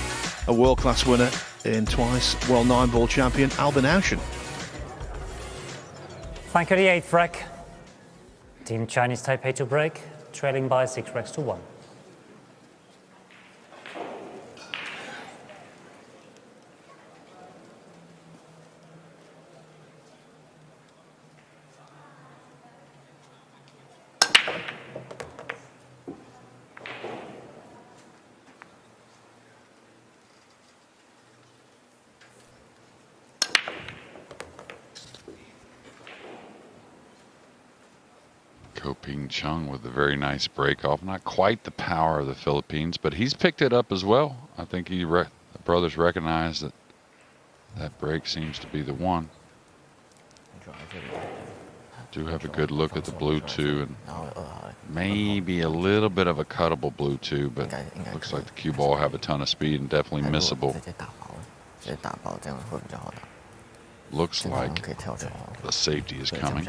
Speaker 2: a world-class winner in twice world 9-ball champion Albin Auschen.
Speaker 7: Flank of the 8th rack. Team Chinese Taipei to break, trailing by 6 racks to 1.
Speaker 4: Chung with a very nice break off. Not quite the power of the Philippines, but he's picked it up as well. I think the brothers recognize that that break seems to be the one. Do have a good look at the blue 2, and maybe a little bit of a cuttable blue 2, but looks like the cue ball have a ton of speed and definitely missable. Looks like the safety is coming.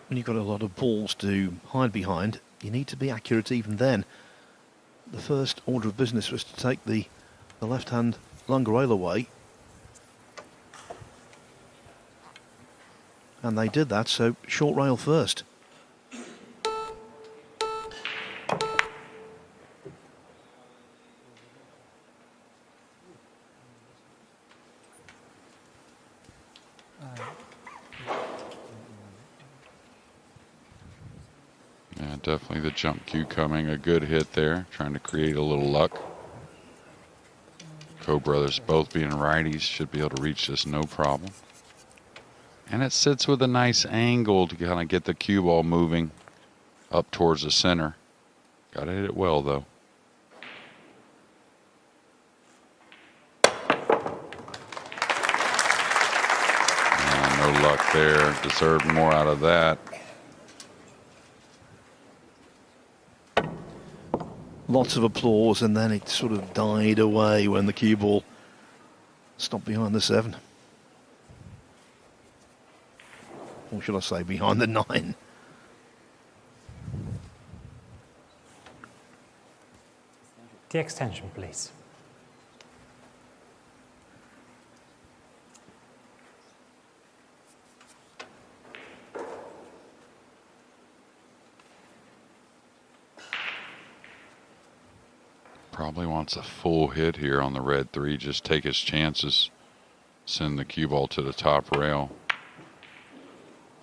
Speaker 2: When you've got a lot of balls to hide behind, you need to be accurate even then. The first order of business was to take the left-hand longer rail away. And they did that, so short rail first.
Speaker 4: Definitely the jump cue coming. A good hit there, trying to create a little luck. Co-brothers both being righties should be able to reach this no problem. And it sits with a nice angle to kind of get the cue ball moving up towards the center. Got to hit it well though. And no luck there. Deserved more out of that.
Speaker 2: Lots of applause, and then it sort of died away when the cue ball stopped behind the 7. Or should I say behind the 9.
Speaker 7: The extension, please.
Speaker 4: Probably wants a full hit here on the red 3. Just take his chances. Send the cue ball to the top rail.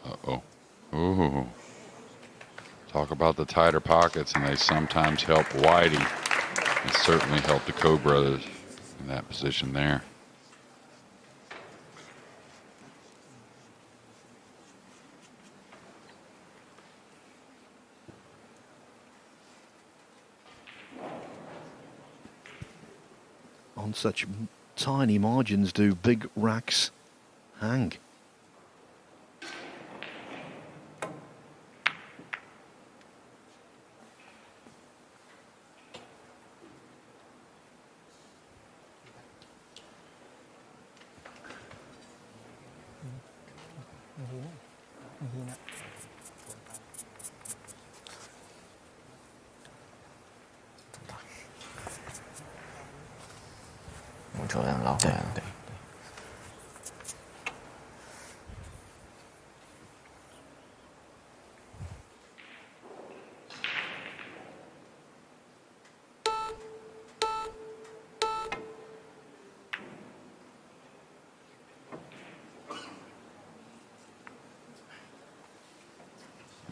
Speaker 4: Uh-oh. Ooh. Talk about the tighter pockets, and they sometimes help Whitey. It certainly helped the Co-brothers in that position there.
Speaker 2: On such tiny margins do big racks hang.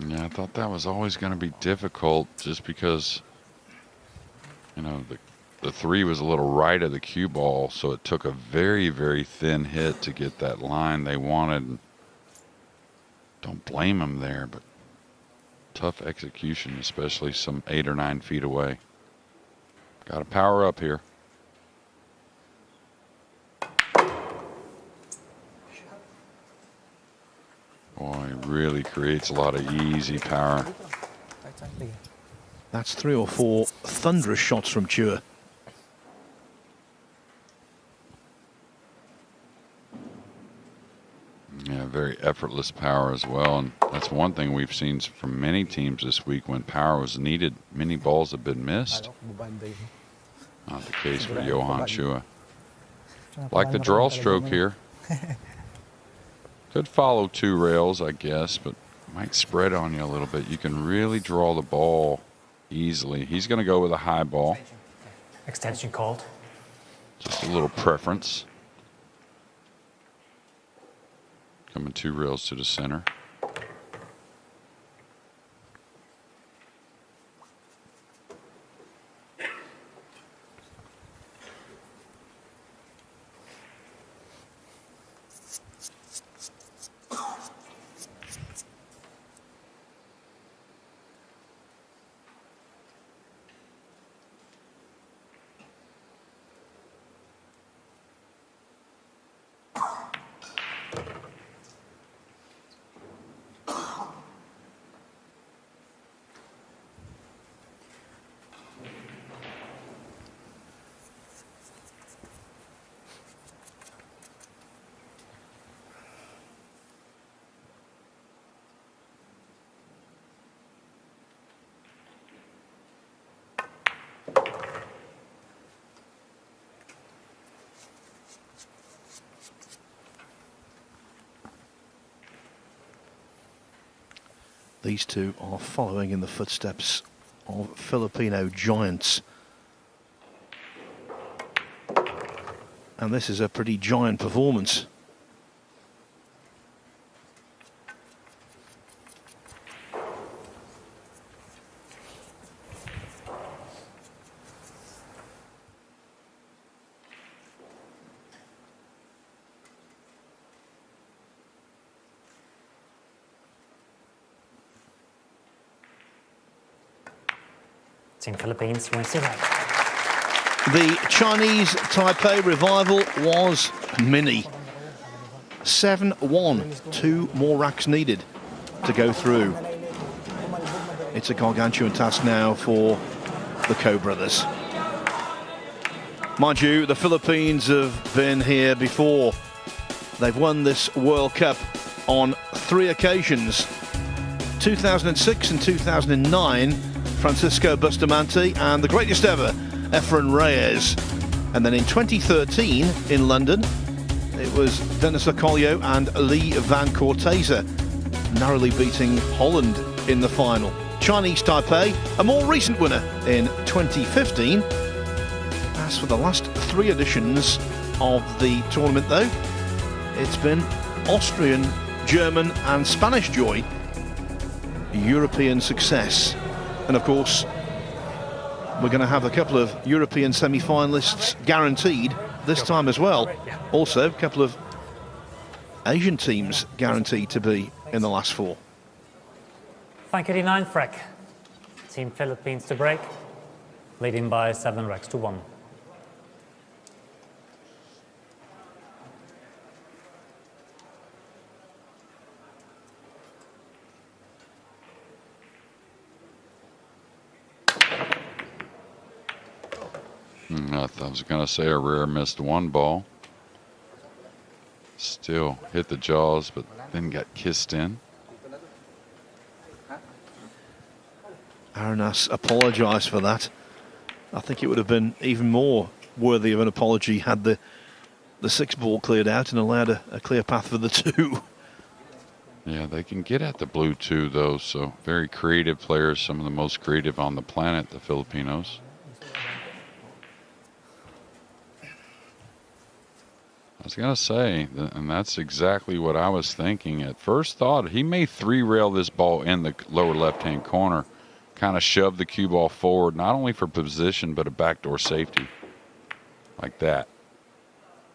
Speaker 4: Yeah, I thought that was always going to be difficult just because, you know, the 3 was a little right of the cue ball, so it took a very, very thin hit to get that line they wanted. Don't blame them there, but tough execution, especially some 8 or 9 feet away. Got to power up here. Boy, it really creates a lot of easy power.
Speaker 2: That's 3 or 4 thunderous shots from Chua.
Speaker 4: Yeah, very effortless power as well. And that's one thing we've seen from many teams this week. When power was needed, many balls have been missed. Not the case for Johann Chua. Like the draw stroke here. Could follow 2 rails, I guess, but might spread on you a little bit. You can really draw the ball easily. He's going to go with a high ball.
Speaker 7: Extension called.
Speaker 4: Just a little preference. Coming 2 rails to the center.
Speaker 2: These two are following in the footsteps of Filipino giants. And this is a pretty giant performance.
Speaker 7: Team Philippines wins the race.
Speaker 2: The Chinese Taipei revival was mini. 7-1, 2 more racks needed to go through. It's a gargantuan task now for the Ko brothers. Mind you, the Philippines have been here before. They've won this World Cup on 3 occasions. 2006 and 2009, Francisco Bustamante, and the greatest ever, Efren Reyes. And then in 2013 in London, it was Dennis Okolio and Lee Van Corteza, narrowly beating Holland in the final. Chinese Taipei, a more recent winner in 2015. As for the last 3 editions of the tournament though, it's been Austrian, German and Spanish joy. European success. And of course, we're going to have a couple of European semi-finalists guaranteed this time as well. Also, a couple of Asian teams guaranteed to be in the last 4.
Speaker 7: Thank you, the 9th rack. Team Philippines to break, leading by 7 racks to 1.
Speaker 4: I was going to say Herrera missed one ball. Still hit the jaws, but then got kissed in.
Speaker 2: Aranas apologised for that. I think it would have been even more worthy of an apology had the 6 ball cleared out and allowed a clear path for the 2.
Speaker 4: Yeah, they can get at the blue too, though. So very creative players, some of the most creative on the planet, the Filipinos. I was going to say, and that's exactly what I was thinking. At first thought, he may 3-rail this ball in the lower left-hand corner, kind of shove the cue ball forward, not only for position, but a backdoor safety. Like that.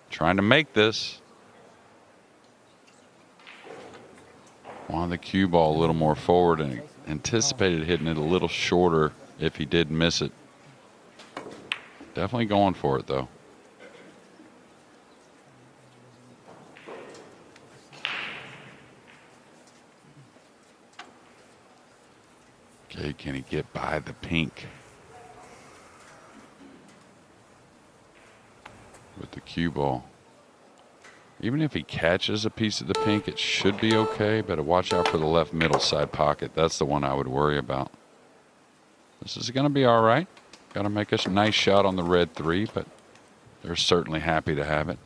Speaker 4: Trying to make this. Wanted the cue ball a little more forward and anticipated hitting it a little shorter if he did miss it. Definitely going for it, though. Okay, can he get by the pink? With the cue ball. Even if he catches a piece of the pink, it should be okay. Better watch out for the left middle side pocket. That's the one I would worry about. This is going to be all right. Got to make a nice shot on the red 3, but they're certainly happy to have it.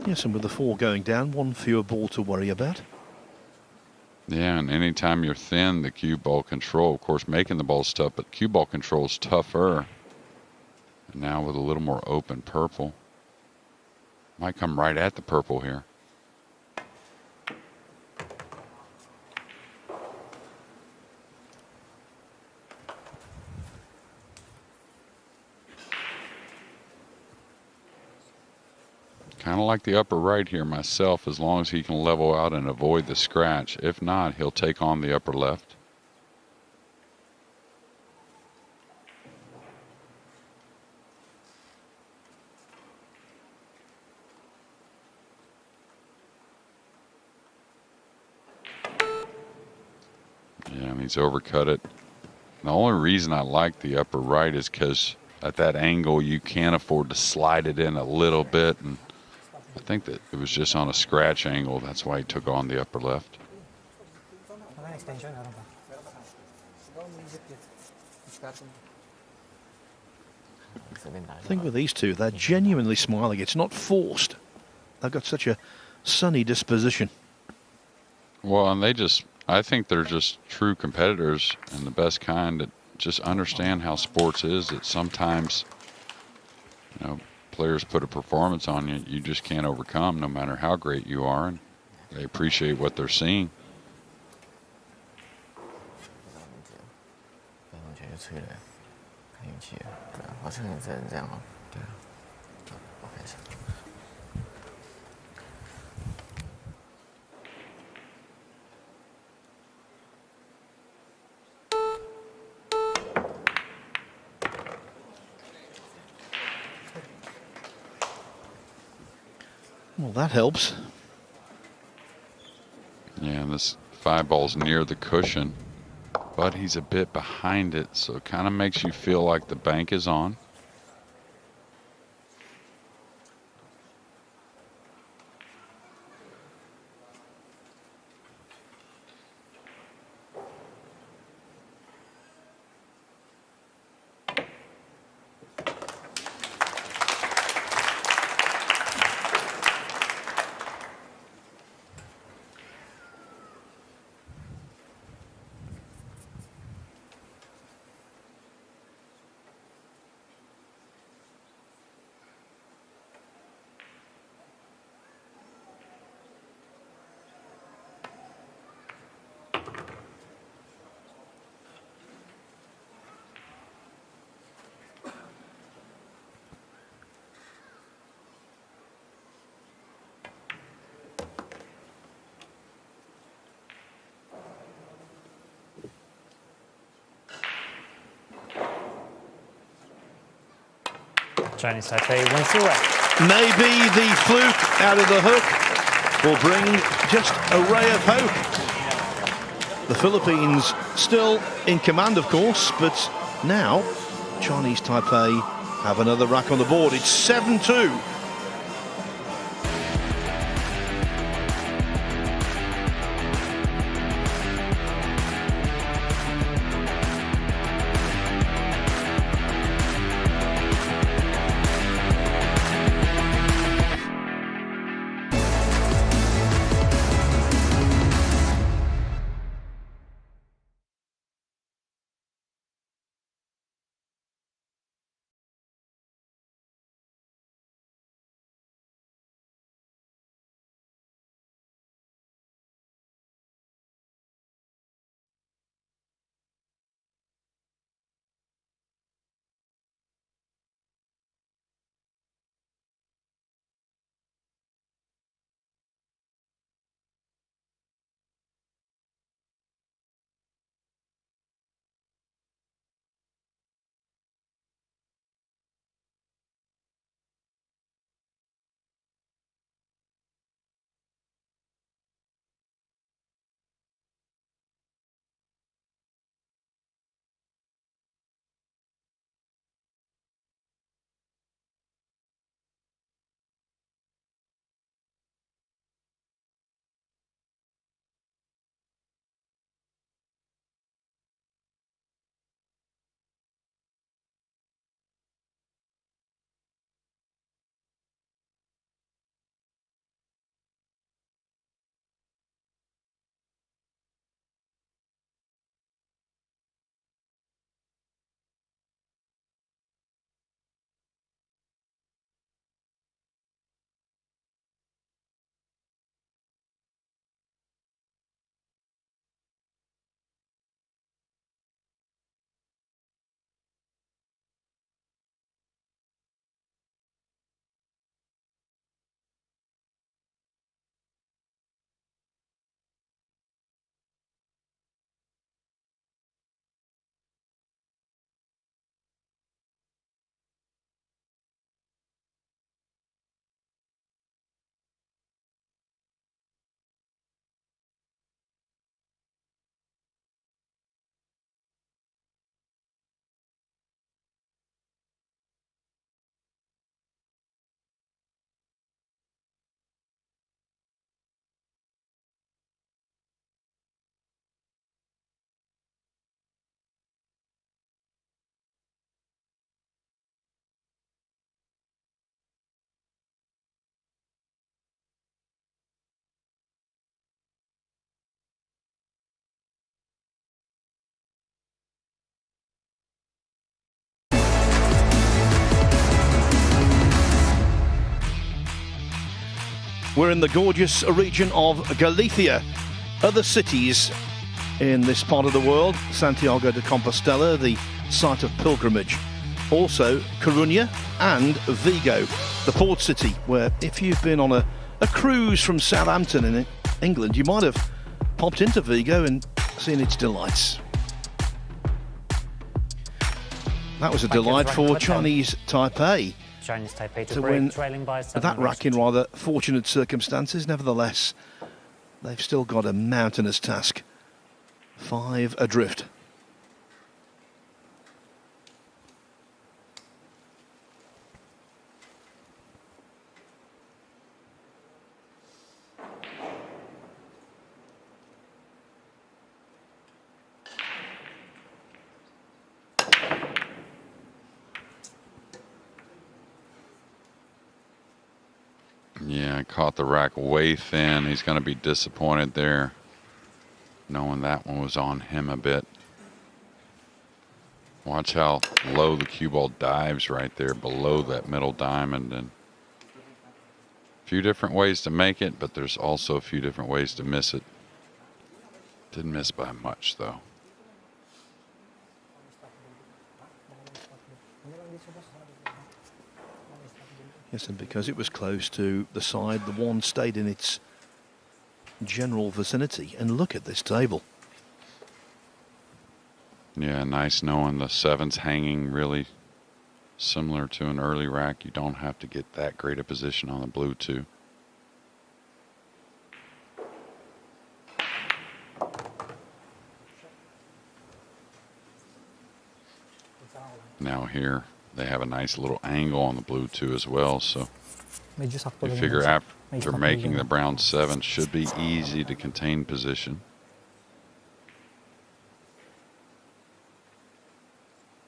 Speaker 2: Yes, and with the 4 going down, 1 fewer ball to worry about.
Speaker 4: Yeah, and anytime you're thin, the cue ball control, of course, making the ball's tough, but cue ball control is tougher. And now with a little more open purple. Might come right at the purple here. Kind of like the upper right here myself, as long as he can level out and avoid the scratch. If not, he'll take on the upper left. Yeah, and he's overcut it. The only reason I like the upper right is because at that angle you can't afford to slide it in a little bit, and I think that it was just on a scratch angle. That's why he took on the upper left.
Speaker 2: I think with these two, they're genuinely smiling. It's not forced. They've got such a sunny disposition.
Speaker 4: Well, and I think they're just true competitors and the best kind that just understand how sports is. That sometimes, you know, players put a performance on you you just can't overcome, no matter how great you are, and they appreciate what they're seeing.
Speaker 2: Well, that helps.
Speaker 4: Yeah, and this 5 ball's near the cushion, but he's a bit behind it, so it kind of makes you feel like the bank is on.
Speaker 7: Chinese Taipei wins the race.
Speaker 2: Maybe the fluke out of the hook will bring just a ray of hope. The Philippines still in command, of course, but Now, Chinese Taipei have another rack on the board. It's 7-2. We're in the gorgeous region of Galicia. Other cities in this part of the world, Santiago de Compostela, the site of pilgrimage. Also Coruña and Vigo, the port city, where if you've been on a cruise from Southampton in England, you might have popped into Vigo and seen its delights. That was a delight for Chinese Taipei.
Speaker 7: Chinese Taipei
Speaker 2: to
Speaker 7: to
Speaker 2: win
Speaker 7: break, trailing by 7
Speaker 2: that rack in rather fortunate circumstances. Nevertheless, they've still got a mountainous task. 5 adrift.
Speaker 4: Yeah, caught the rack way thin. He's going to be disappointed there, knowing that one was on him a bit. Watch how low the cue ball dives right there below that middle diamond. And a few different ways to make it, but there's also a few different ways to miss it. Didn't miss by much, though.
Speaker 2: Yes, and because it was close to the side, the one stayed in its general vicinity. And look at this table.
Speaker 4: Yeah, nice knowing the 7's hanging really similar to an early rack. You don't have to get that great a position on the blue, too. Now here they have a nice little angle on the blue too as well. So
Speaker 8: Medyo sakto
Speaker 4: you
Speaker 8: lang
Speaker 4: figure
Speaker 8: yun.
Speaker 4: after making the brown 7 should be easy to contain position.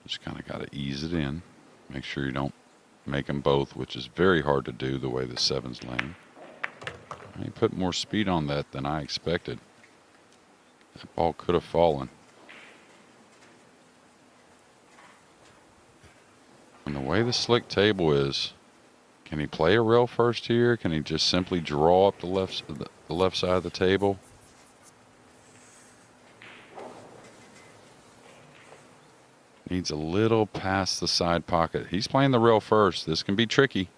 Speaker 4: Just kind of got to ease it in. Make sure you don't make them both, which is very hard to do the way the 7's laying. He put more speed on that than I expected. That ball could have fallen. And the way the slick table is, can he play a rail first here? Can he just simply draw up the left side of the table? Needs a little past the side pocket. He's playing the rail first. This can be tricky.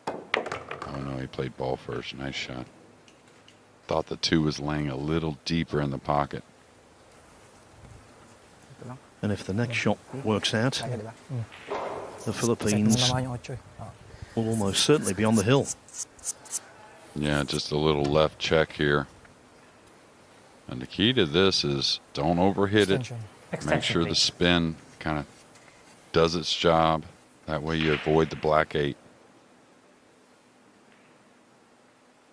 Speaker 4: Oh no, he played ball first. Nice shot. Thought the 2 was laying a little deeper in the pocket.
Speaker 2: And if the next shot works out, the Philippines will almost certainly be on the hill.
Speaker 4: Yeah, just a little left check here. And the key to this is don't overhit it. Make sure the spin kind of does its job. That way you avoid the black 8.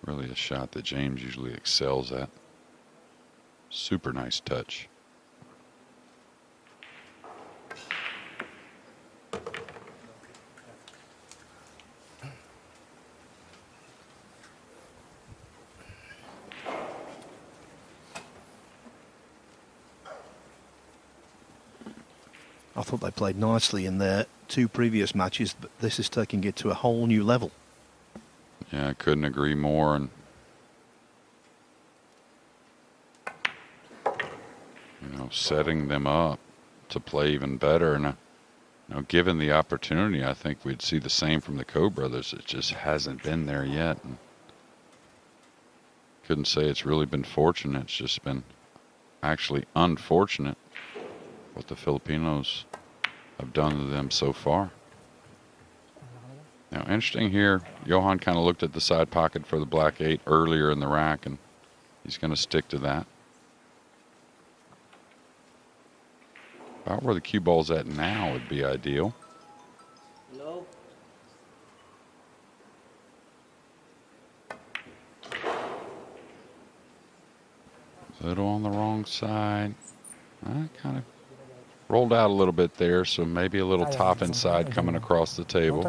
Speaker 4: Really a shot that James usually excels at. Super nice touch.
Speaker 2: I thought they played nicely in their 2 previous matches, but this is taking it to a whole new level.
Speaker 4: Yeah, I couldn't agree more. And you know, setting them up to play even better. And you know, given the opportunity, I think we'd see the same from the Ko brothers. It just hasn't been there yet. And couldn't say it's really been fortunate. It's just been actually unfortunate what the Filipinos have done to them so far. Now, interesting here, Johann kind of looked at the side pocket for the black 8 earlier in the rack, and he's going to stick to that. About where the cue ball's at now would be ideal.
Speaker 6: Hello?
Speaker 4: Little on the wrong side. Kind of rolled out a little bit there, so maybe a little top inside coming across the table.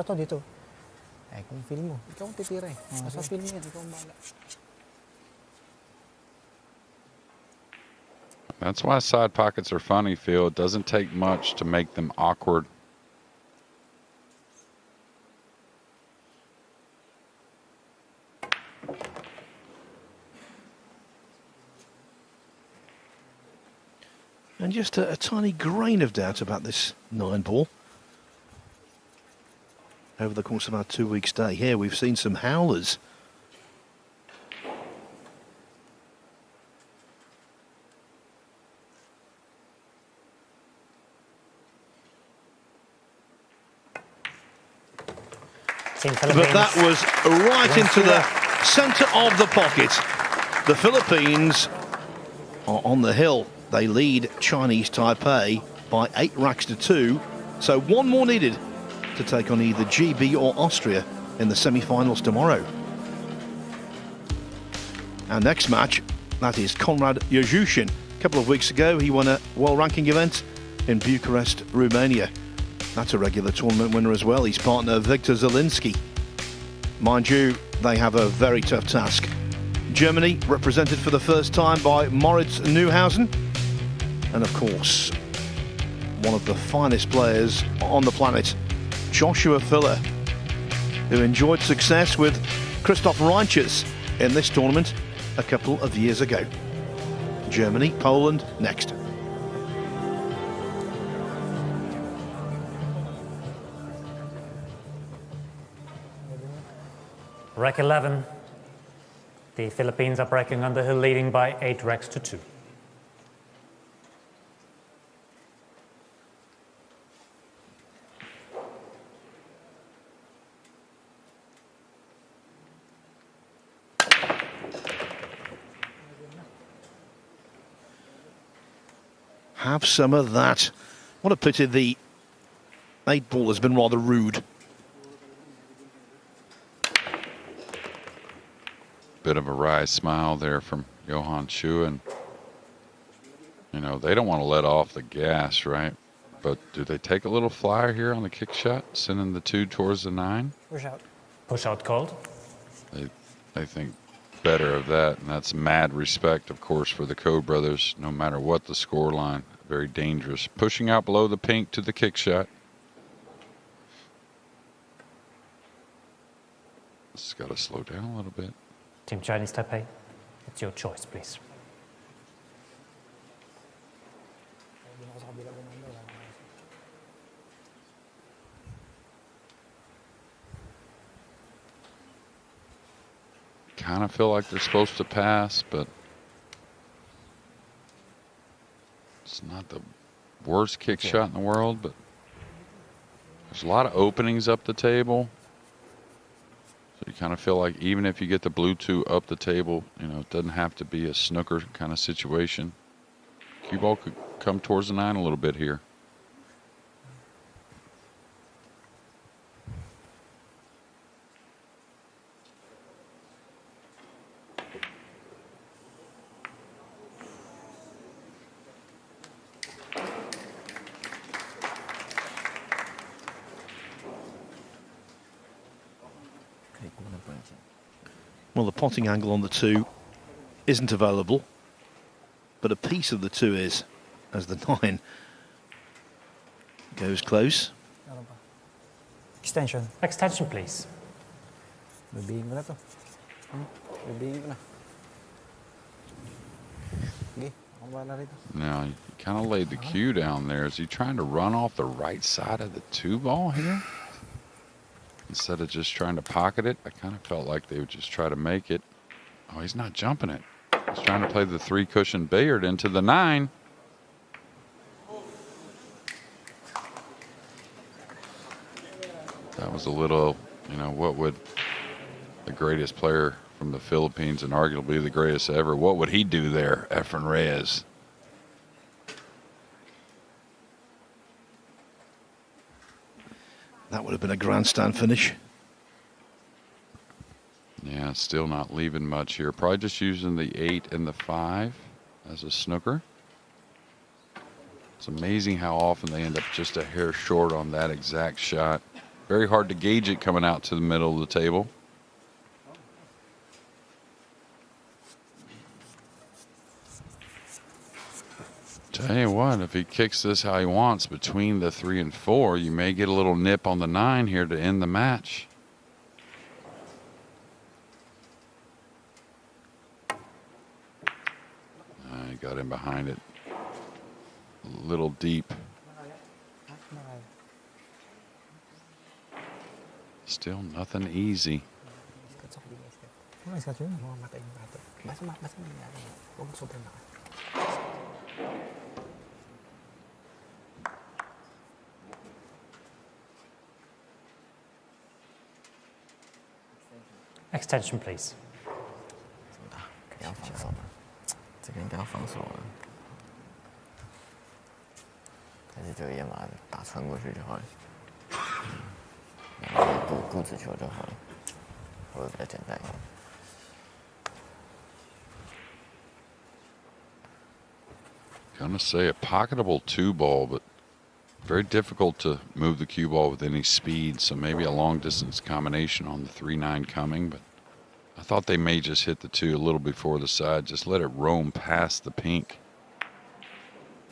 Speaker 4: That's why side pockets are funny, Phil. It doesn't take much to make them awkward.
Speaker 2: And just a tiny grain of doubt about this 9 ball. Over the course of our 2-week stay here, we've seen some howlers. But that was right into the center of the pocket. The Philippines are on the hill. They lead Chinese Taipei by 8 racks to 2. So 1 more needed to take on either GB or Austria in the semi-finals tomorrow. Our next match, that is Konrad Yajushin. A couple of weeks ago, he won a world ranking event in Bucharest, Romania. That's a regular tournament winner as well. He's partner Victor Zielinski. Mind you, they have a very tough task. Germany represented for the first time by Moritz Neuhausen. And of course, one of the finest players on the planet, Joshua Filler, who enjoyed success with Christoph Reichers in this tournament a couple of years ago. Germany, Poland next.
Speaker 7: Rack 11. The Philippines are breaking on the hill, leading by 8 racks to 2.
Speaker 2: Have some of that. What a pity the 8 ball has been rather rude.
Speaker 4: Bit of a wry smile there from Johann Chua, and you know, they don't want to let off the gas, right? But do they take a little flyer here on the kick shot, sending the 2 towards the 9?
Speaker 7: Push out. Push out called.
Speaker 4: They think better of that, and that's mad respect, of course, for the Code brothers, no matter what the score line. Very dangerous. Pushing out below the pink to the kick shot. This has got to slow down a little bit.
Speaker 7: Team Chinese Taipei, it's your choice, please.
Speaker 4: Kind of feel like they're supposed to pass, but it's not the worst kick shot in the world, but there's a lot of openings up the table. So you kind of feel like even if you get the blue 2 up the table, you know, it doesn't have to be a snooker kind of situation. Cue ball could come towards the 9 a little bit here.
Speaker 2: Well, the potting angle on the 2 isn't available, but a piece of the 2 is, as the 9 goes close.
Speaker 7: Extension. Extension, please.
Speaker 4: Now, you kind of laid the cue down there. Is he trying to run off the right side of the 2 ball here? Instead of just trying to pocket it, I kind of felt like they would just try to make it. Oh, he's not jumping it. He's trying to play the 3 cushion billiard into the 9. That was a little, you know, what would the greatest player from the Philippines and arguably the greatest ever, what would he do there, Efren Reyes?
Speaker 2: That would have been a grandstand finish.
Speaker 4: Yeah, still not leaving much here. Probably just using the 8 and the 5 as a snooker. It's amazing how often they end up just a hair short on that exact shot. Very hard to gauge it coming out to the middle of the table. Tell you what, if he kicks this how he wants between the 3 and 4, you may get a little nip on the 9 here to end the match. He got in behind it a little deep. Still nothing easy.
Speaker 7: Extension, please.
Speaker 10: 这个应该要放手了，但是就一样把它打穿过去就好了，然后顾直球就好了，会比较简单一点。
Speaker 4: Gonna say a pocketable 2 ball, but very difficult to move the cue ball with any speed. So maybe a long distance combination on the 3-9 coming, but I thought they may just hit the 2 a little before the side. Just let it roam past the pink.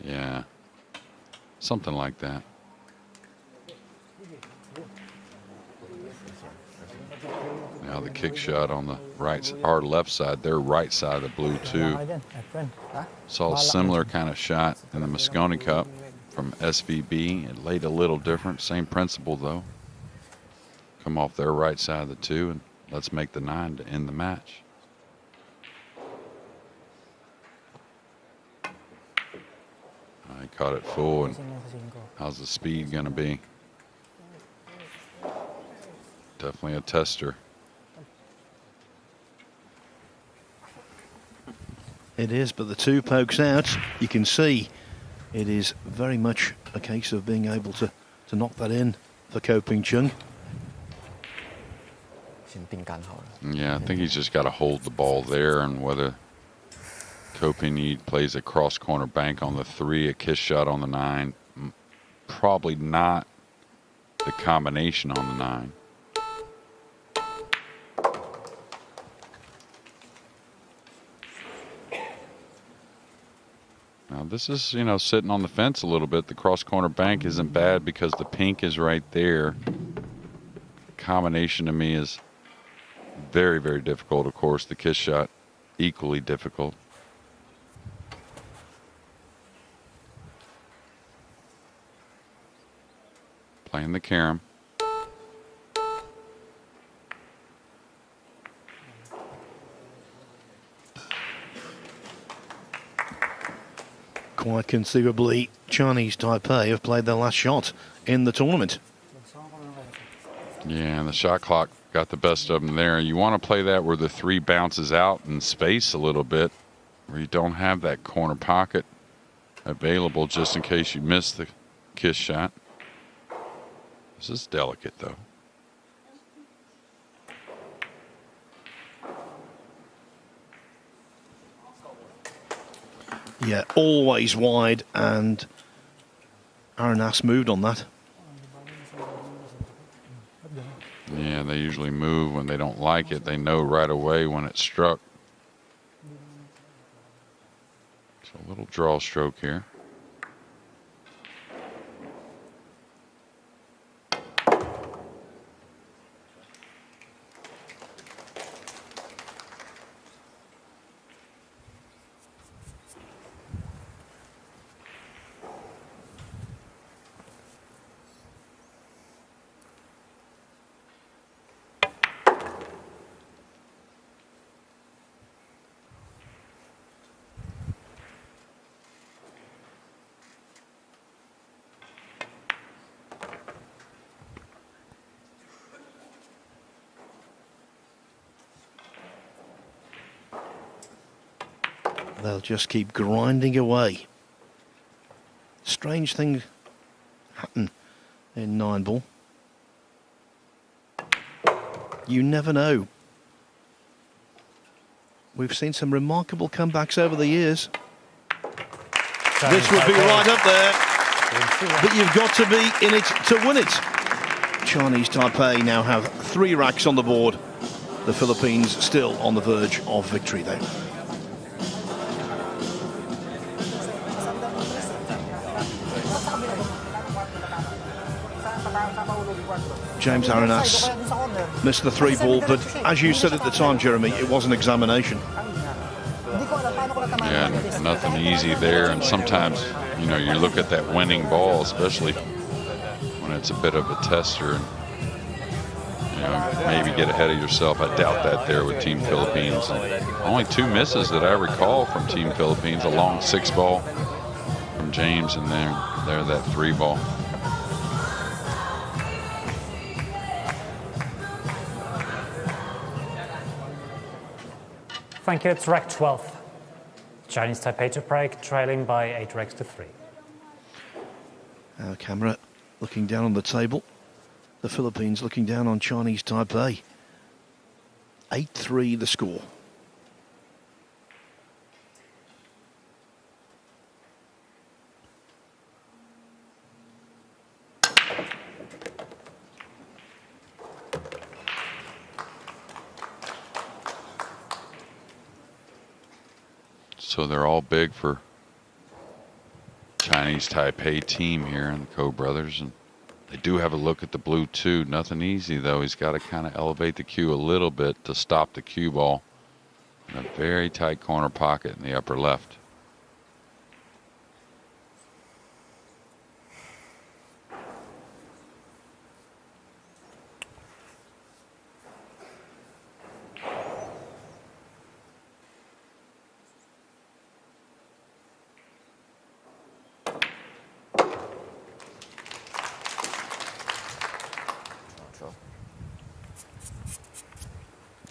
Speaker 4: Yeah, something like that. Now the kick shot on the right, our left side, their right side of the blue 2. Saw a similar kind of shot in the Moscone Cup from SVB. It laid a little different. Same principle though. Come off their right side of the 2 and let's make the 9 to end the match. I caught it full, and how's the speed going to be? Definitely a tester.
Speaker 2: It is, but the 2 pokes out. You can see it is very much a case of being able to to knock that in for Ko Chung.
Speaker 4: Yeah, I think he's just got to hold the ball there, and whether Ko plays a cross-corner bank on the 3, a kiss shot on the 9, probably not the combination on the 9. Now this is, you know, sitting on the fence a little bit. The cross-corner bank isn't bad because the pink is right there. Combination to me is very, very difficult. Of course, the kiss shot equally difficult. Playing the carom.
Speaker 2: Quite conceivably, Chinese Taipei have played their last shot in the tournament.
Speaker 4: Yeah, and the shot clock got the best of them there. You want to play that where the 3 bounces out in space a little bit, where you don't have that corner pocket available just in case you miss the kiss shot. This is delicate, though.
Speaker 2: Yeah, always wide, and Aranas moved on that.
Speaker 4: Yeah, they usually move when they don't like it. They know right away when it's struck. So a little draw stroke here.
Speaker 2: They'll just keep grinding away. Strange things happen in 9-ball. You never know. We've seen some remarkable comebacks over the years. This would be right up there, but you've got to be in it to win it. Chinese Taipei now have 3 racks on the board. The Philippines still on the verge of victory though. James Aranas missed the 3-ball, but as you said at the time, Jeremy, it was an examination.
Speaker 4: Yeah, nothing easy there, and sometimes, you know, you look at that winning ball, especially when it's a bit of a tester, and, you know, maybe get ahead of yourself. I doubt that there with Team Philippines. And only 2 misses that I recall from Team Philippines, a long 6-ball from James, and then there that 3-ball.
Speaker 7: Thank you. It's rack 12th. Chinese Taipei to break, trailing by 8 racks to 3.
Speaker 2: Our camera looking down on the table. The Philippines looking down on Chinese Taipei. 8-3 the score.
Speaker 4: So they're all big for Chinese Taipei team here and the Ko brothers, and they do have a look at the blue too. Nothing easy though. He's got to kind of elevate the cue a little bit to stop the cue ball in a very tight corner pocket in the upper left.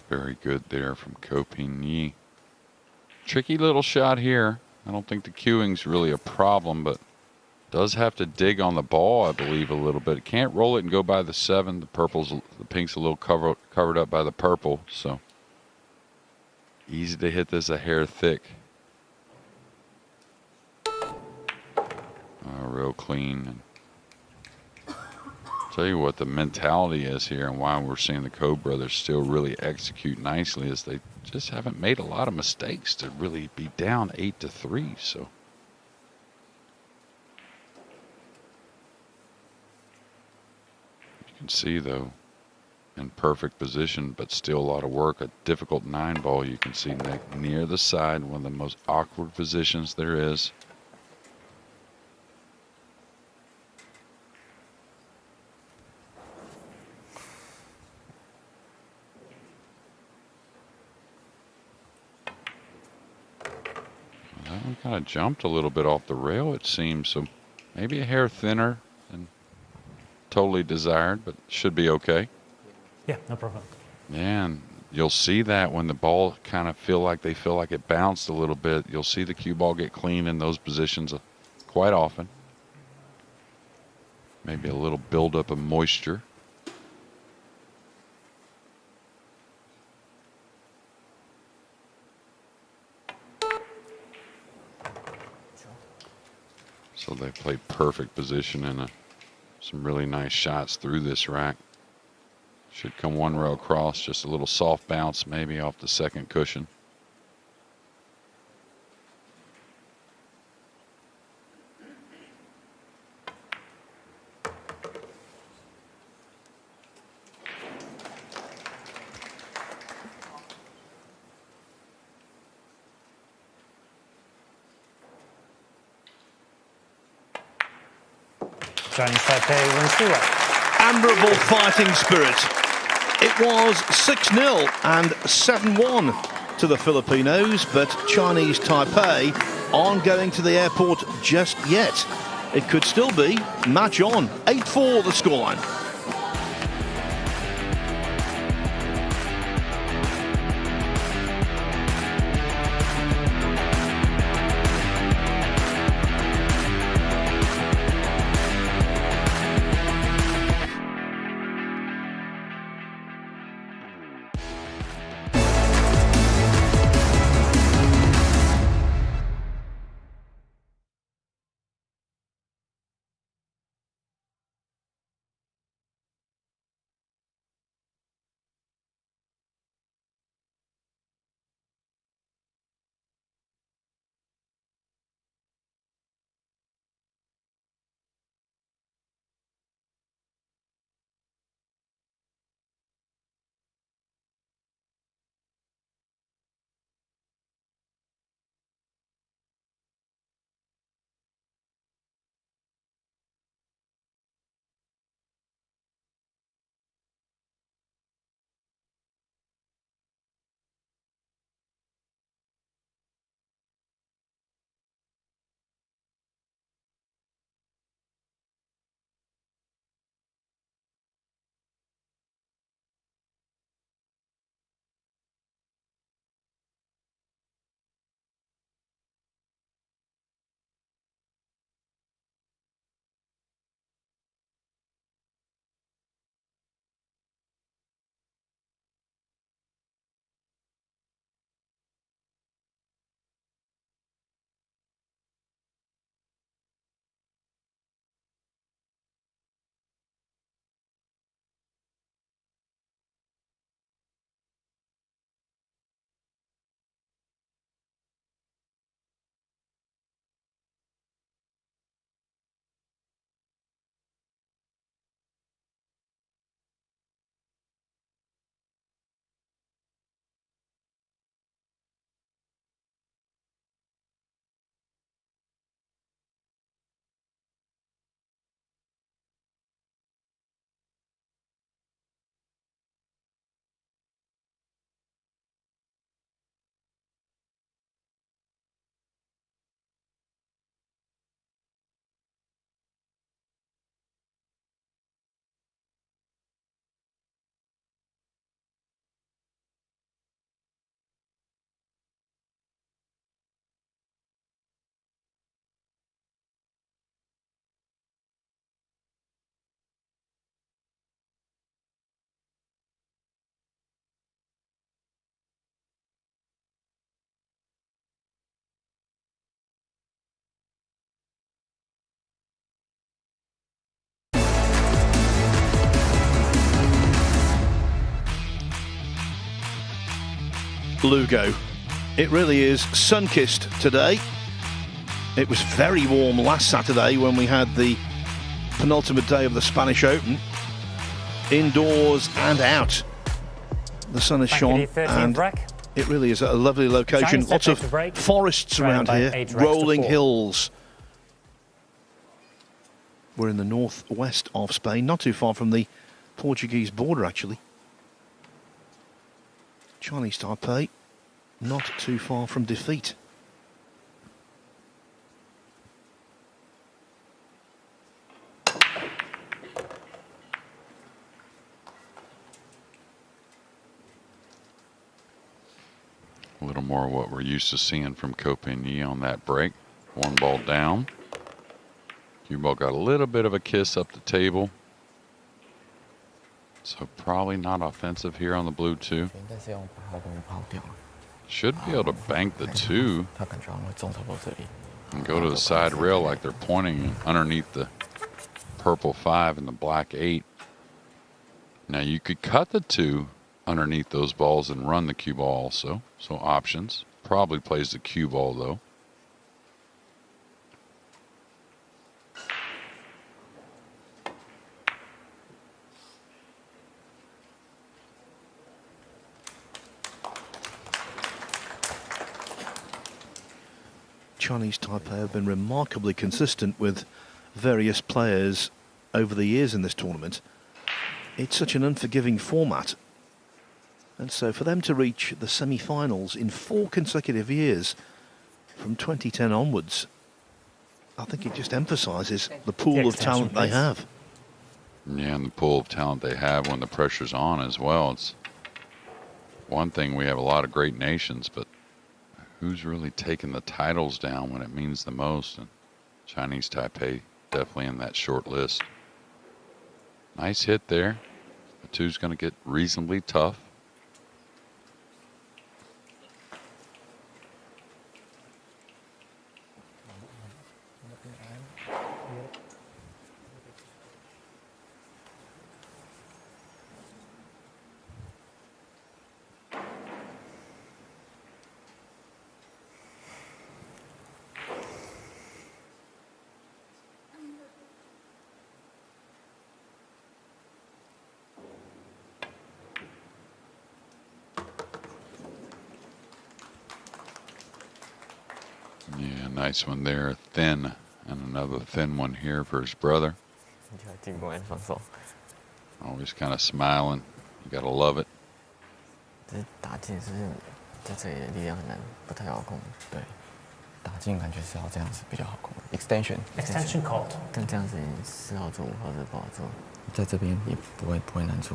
Speaker 4: Very good there from Ko Ping. Tricky little shot here. I don't think the cueing's really a problem, but Does have to dig on the ball, I believe, a little bit. Can't roll it and go by the 7. The pink's a little covered up by the purple, so easy to hit this a hair thick. Real clean. Tell you what the mentality is here and why we're seeing the Ko brothers still really execute nicely is they just haven't made a lot of mistakes to really be down 8-3. So you can see though, in perfect position, but still a lot of work. A difficult 9 ball. You can see near the side, one of the most awkward positions there is. That one kind of jumped a little bit off the rail, it seems, so maybe a hair thinner than totally desired, but should be okay.
Speaker 7: Yeah, no problem.
Speaker 4: Man, you'll see that when the ball kind of feel like it bounced a little bit. You'll see the cue ball get clean in those positions quite often. Maybe a little buildup of moisture. So they played perfect position and some really nice shots through this rack. Should come one row across, just a little soft bounce maybe off the second cushion.
Speaker 7: Chinese Taipei wins 2-1.
Speaker 2: Admirable fighting spirit. It was 6-0 and 7-1 to the Filipinos, but Chinese Taipei aren't going to the airport just yet. It could still be match on. 8-4 the scoreline. Lugo. It really is sun-kissed today. It was very warm last Saturday when we had the penultimate day of the Spanish Open. Indoors and out. The sun has shone, and it really is a lovely location. Lots of forests around here, rolling hills. We're in the northwest of Spain, not too far from the Portuguese border, actually. Chinese Taipei, not too far from defeat.
Speaker 4: A little more of what we're used to seeing from Copigny on that break. One ball down. Cue ball got a little bit of a kiss up the table. So probably not offensive here on the blue two. Should be able to bank the two and go to the side rail like they're pointing underneath the purple 5 and the black 8. Now you could cut the two underneath those balls and run the cue ball also. So options. Probably plays the cue ball though.
Speaker 2: Chinese Taipei have been remarkably consistent with various players over the years in this tournament. It's such an unforgiving format. And so for them to reach the semi-finals in 4 consecutive years from 2010 onwards, I think it just emphasises the pool of talent they have.
Speaker 4: Yeah, and the pool of talent they have when the pressure's on as well. It's one thing, we have a lot of great nations, but who's really taking the titles down when it means the most? And Chinese Taipei definitely in that short list. Nice hit there. The two's going to get reasonably tough. Yeah, nice one there, thin, and another thin one here for his brother. Always kind of smiling. You gotta love it.
Speaker 7: Extension called.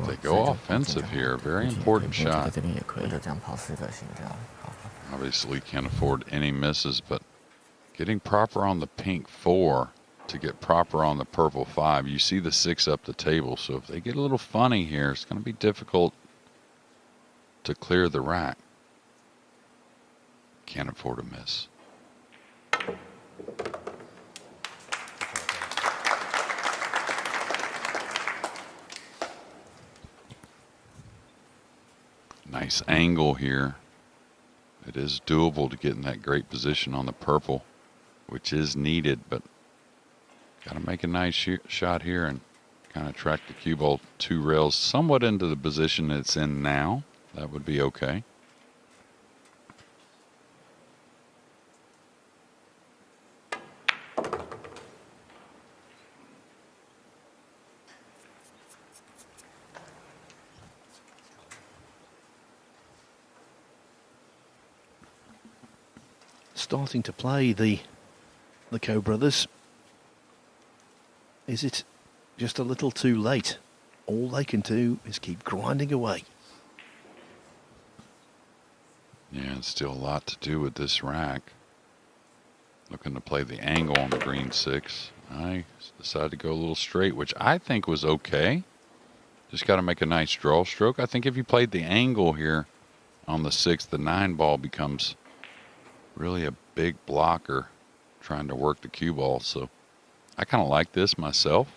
Speaker 4: They go offensive here. Very important shot. Obviously can't afford any misses, but getting proper on the pink 4 to get proper on the purple 5. You see the 6 up the table, so if they get a little funny here, it's going to be difficult to clear the rack. Can't afford a miss. Nice angle here. It is doable to get in that great position on the purple, which is needed, but got to make a nice shot here and kind of track the cue ball 2 rails somewhat into the position it's in now. That would be okay.
Speaker 2: Starting to play the Ko brothers. Is it just a little too late? All they can do is keep grinding away.
Speaker 4: Yeah, it's still a lot to do with this rack. Looking to play the angle on the green 6. I decided to go a little straight, which I think was okay. Just got to make a nice draw stroke. I think if you played the angle here on the 6, the 9 ball becomes really a big blocker trying to work the cue ball. So I kind of like this myself.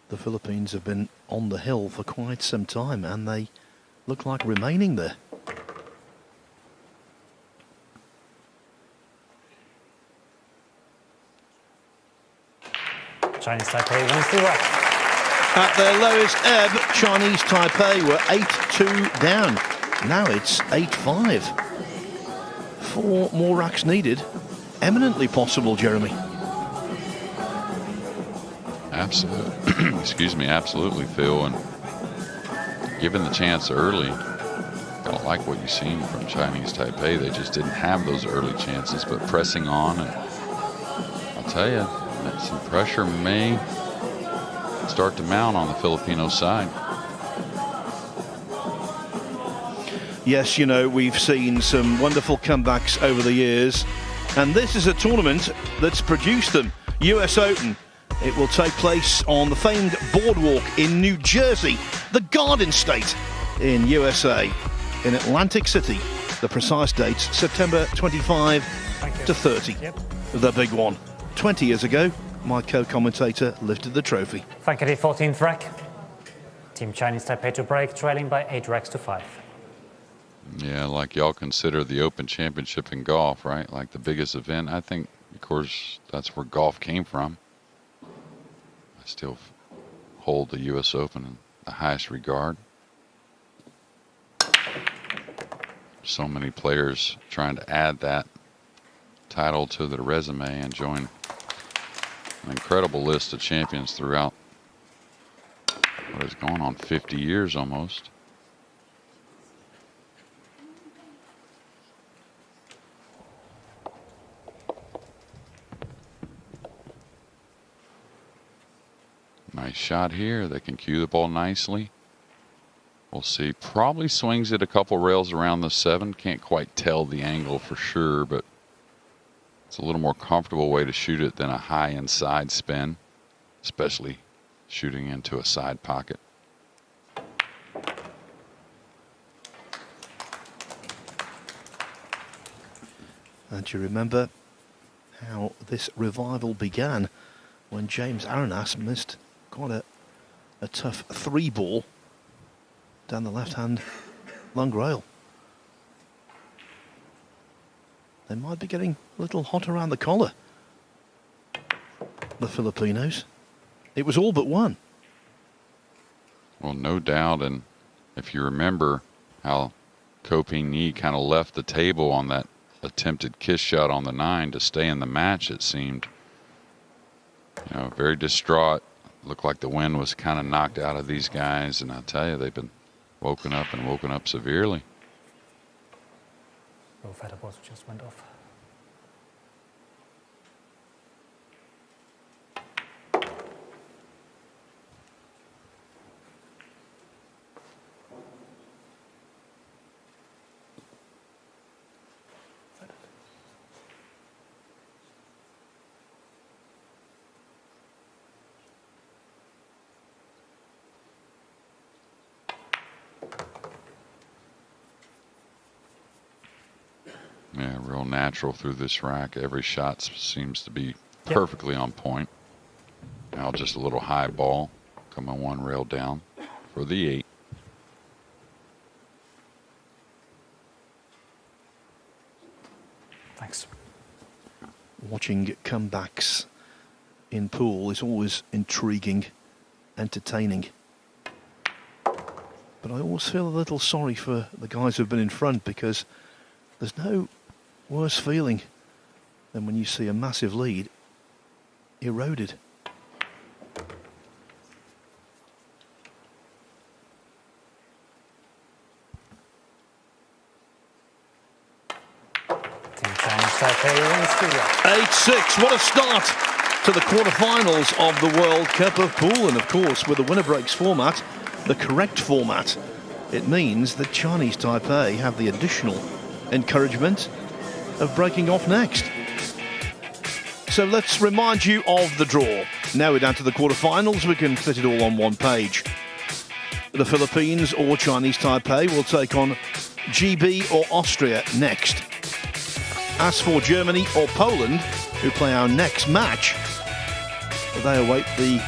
Speaker 2: The Philippines have been on the hill for quite some time, and they look like remaining there.
Speaker 7: Chinese Taipei wins the rack.
Speaker 2: At their lowest ebb, Chinese Taipei were 8-2 down. Now it's 8-5. 4 more racks needed. Eminently possible, Jeremy.
Speaker 4: Absolutely. Excuse me, absolutely, Phil. And given the chance early, don't like what you've seen from Chinese Taipei. They just didn't have those early chances, but pressing on, and I'll tell you, some pressure may start to mount on the Filipino side.
Speaker 2: Yes, you know, we've seen some wonderful comebacks over the years, and this is a tournament that's produced them. US Open. It will take place on the famed boardwalk in New Jersey, the Garden State in USA, in Atlantic City. The precise dates, September 25 to 30.
Speaker 7: Yep.
Speaker 2: The big one. 20 years ago, my co-commentator lifted the trophy.
Speaker 7: Thank you, the 14th rack. Team Chinese Taipei to break, trailing by 8 racks to 5.
Speaker 4: Yeah, like y'all consider the Open Championship in golf, right? Like the biggest event. I think, of course, that's where golf came from. I still hold the US Open in the highest regard. So many players trying to add that title to their resume and join an incredible list of champions throughout what is going on 50 years almost. Nice shot here. They can cue the ball nicely. We'll see. Probably swings it a couple rails around the 7. Can't quite tell the angle for sure, but it's a little more comfortable way to shoot it than a high inside spin, especially shooting into a side pocket.
Speaker 2: And you remember how this revival began when James Aranas missed quite a tough 3 ball down the left-hand long rail. They might be getting a little hot around the collar, the Filipinos. It was all but one.
Speaker 4: Well, no doubt. And if you remember how Kopi Ni kind of left the table on that attempted kiss shot on the 9 to stay in the match, it seemed. You know, very distraught. Looked like the wind was kind of knocked out of these guys, and I'll tell you, they've been woken up severely.
Speaker 7: Both header balls just went off.
Speaker 4: Yeah, real natural through this rack. Every shot seems to be perfectly on point. Now just a little high ball coming 1 rail down for the 8.
Speaker 7: Thanks.
Speaker 2: Watching comebacks in pool is always intriguing, entertaining. But I always feel a little sorry for the guys who've been in front, because there's no worse feeling than when you see a massive lead eroded.
Speaker 7: Team Chinese Taipei wins the rack.
Speaker 2: 8-6, what a start to the quarterfinals of the World Cup of Pool. And of course, with the winner breaks format, the correct format, it means that Chinese Taipei have the additional encouragement of breaking off next. So let's remind you of the draw. Now we're down to the quarterfinals. We can fit it all on one page. The Philippines or Chinese Taipei will take on GB or Austria next. As for Germany or Poland, who play our next match, they await the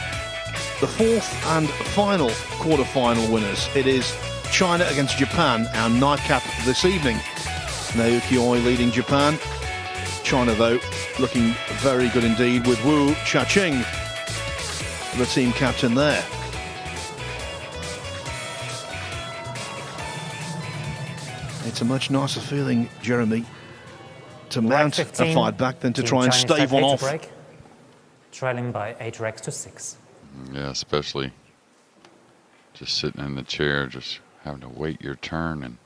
Speaker 2: the fourth and final quarter-final winners. It is China against Japan, our nightcap this evening. Naoki Oi leading Japan. China, though, looking very good indeed with Wu Cha-ching, the team captain there. It's a much nicer feeling, Jeremy, to mount a fight back than to try and stave one off.
Speaker 7: Break, trailing by 8 racks to 6.
Speaker 4: Yeah, especially just sitting in the chair, just having to wait your turn, and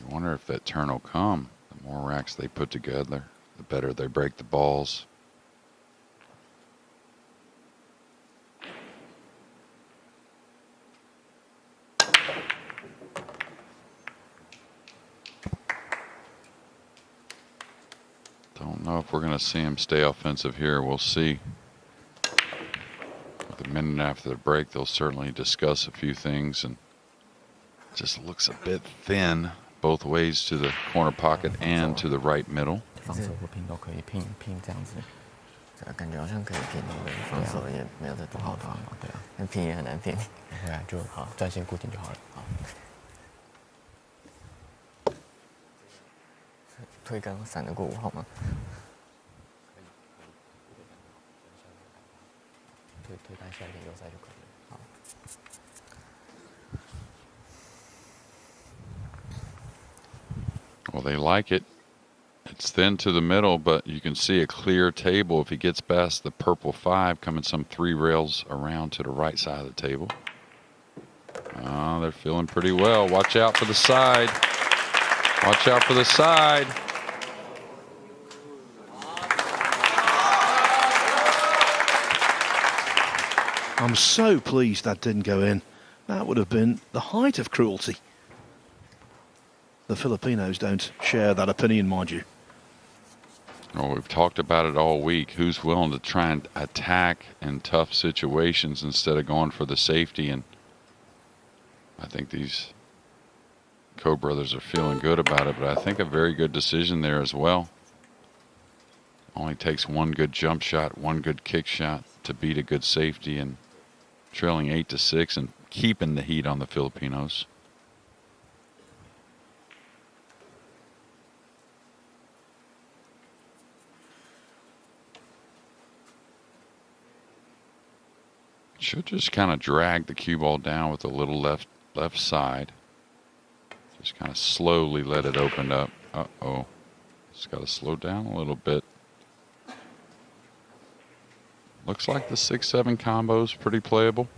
Speaker 4: you wonder if that turn will come. The more racks they put together, the better they break the balls. Don't know if we're going to see him stay offensive here. We'll see. With a minute after the break, they'll certainly discuss a few things, and it just looks a bit thin both ways to the corner pocket and to the right middle.
Speaker 10: 防守不拼都可以拼这样子，感觉好像可以拼，防守也没有在多好的话，对啊，但拼也很难拼。不会啊，就好专心固定就好了。好。推杆闪得过5号吗？推杆下一点右塞就可以了。好。
Speaker 4: Well, they like it. It's thin to the middle, but you can see a clear table if he gets past the purple 5, coming some 3 rails around to the right side of the table. Oh, they're feeling pretty well. Watch out for the side. Watch out for the side.
Speaker 2: I'm so pleased that didn't go in. That would have been the height of cruelty. The Filipinos don't share that opinion, mind you.
Speaker 4: Well, we've talked about it all week. Who's willing to try and attack in tough situations instead of going for the safety? And I think these Ko brothers are feeling good about it, but I think a very good decision there as well. Only takes one good jump shot, one good kick shot to beat a good safety, and trailing 8-6 and keeping the heat on the Filipinos. Should just kind of drag the cue ball down with a little left side. Just kind of slowly let it open up. Uh-oh. Just got to slow down a little bit. Looks like the 6-7 combo is pretty playable.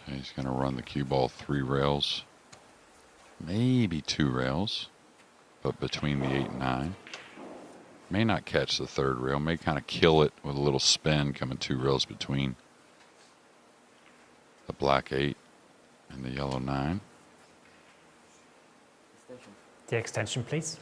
Speaker 4: He's going to run the cue ball 3 rails, maybe 2 rails, but between the 8 and 9. May not catch the 3rd rail, may kind of kill it with a little spin coming 2 rails between the black 8 and the yellow 9.
Speaker 7: The extension, please.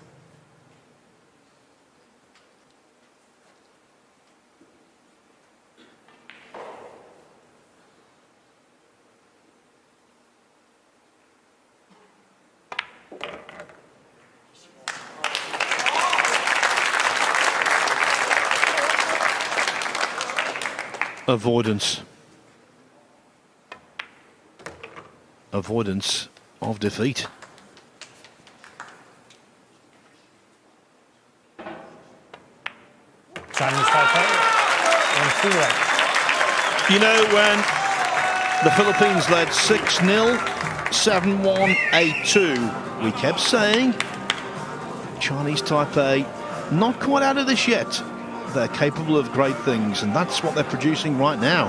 Speaker 2: Avoidance of defeat.
Speaker 7: Chinese Taipei in 2 racks.
Speaker 2: You know, when the Philippines led 6-0, 7-1, 8-2, we kept saying Chinese Taipei not quite out of this yet. They're capable of great things, and that's what they're producing right now.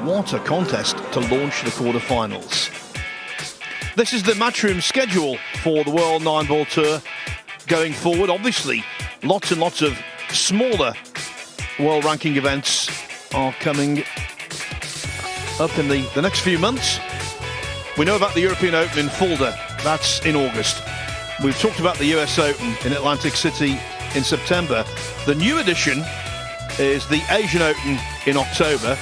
Speaker 2: What a contest to launch the quarterfinals. This is the matchroom schedule for the World 9-Ball Tour. going forward. Obviously, lots and lots of smaller world ranking events are coming up in the next few months. We know about the European Open in Fulda. That's in August. We've talked about the US Open in Atlantic City in September. The new edition is the Asian Open in October.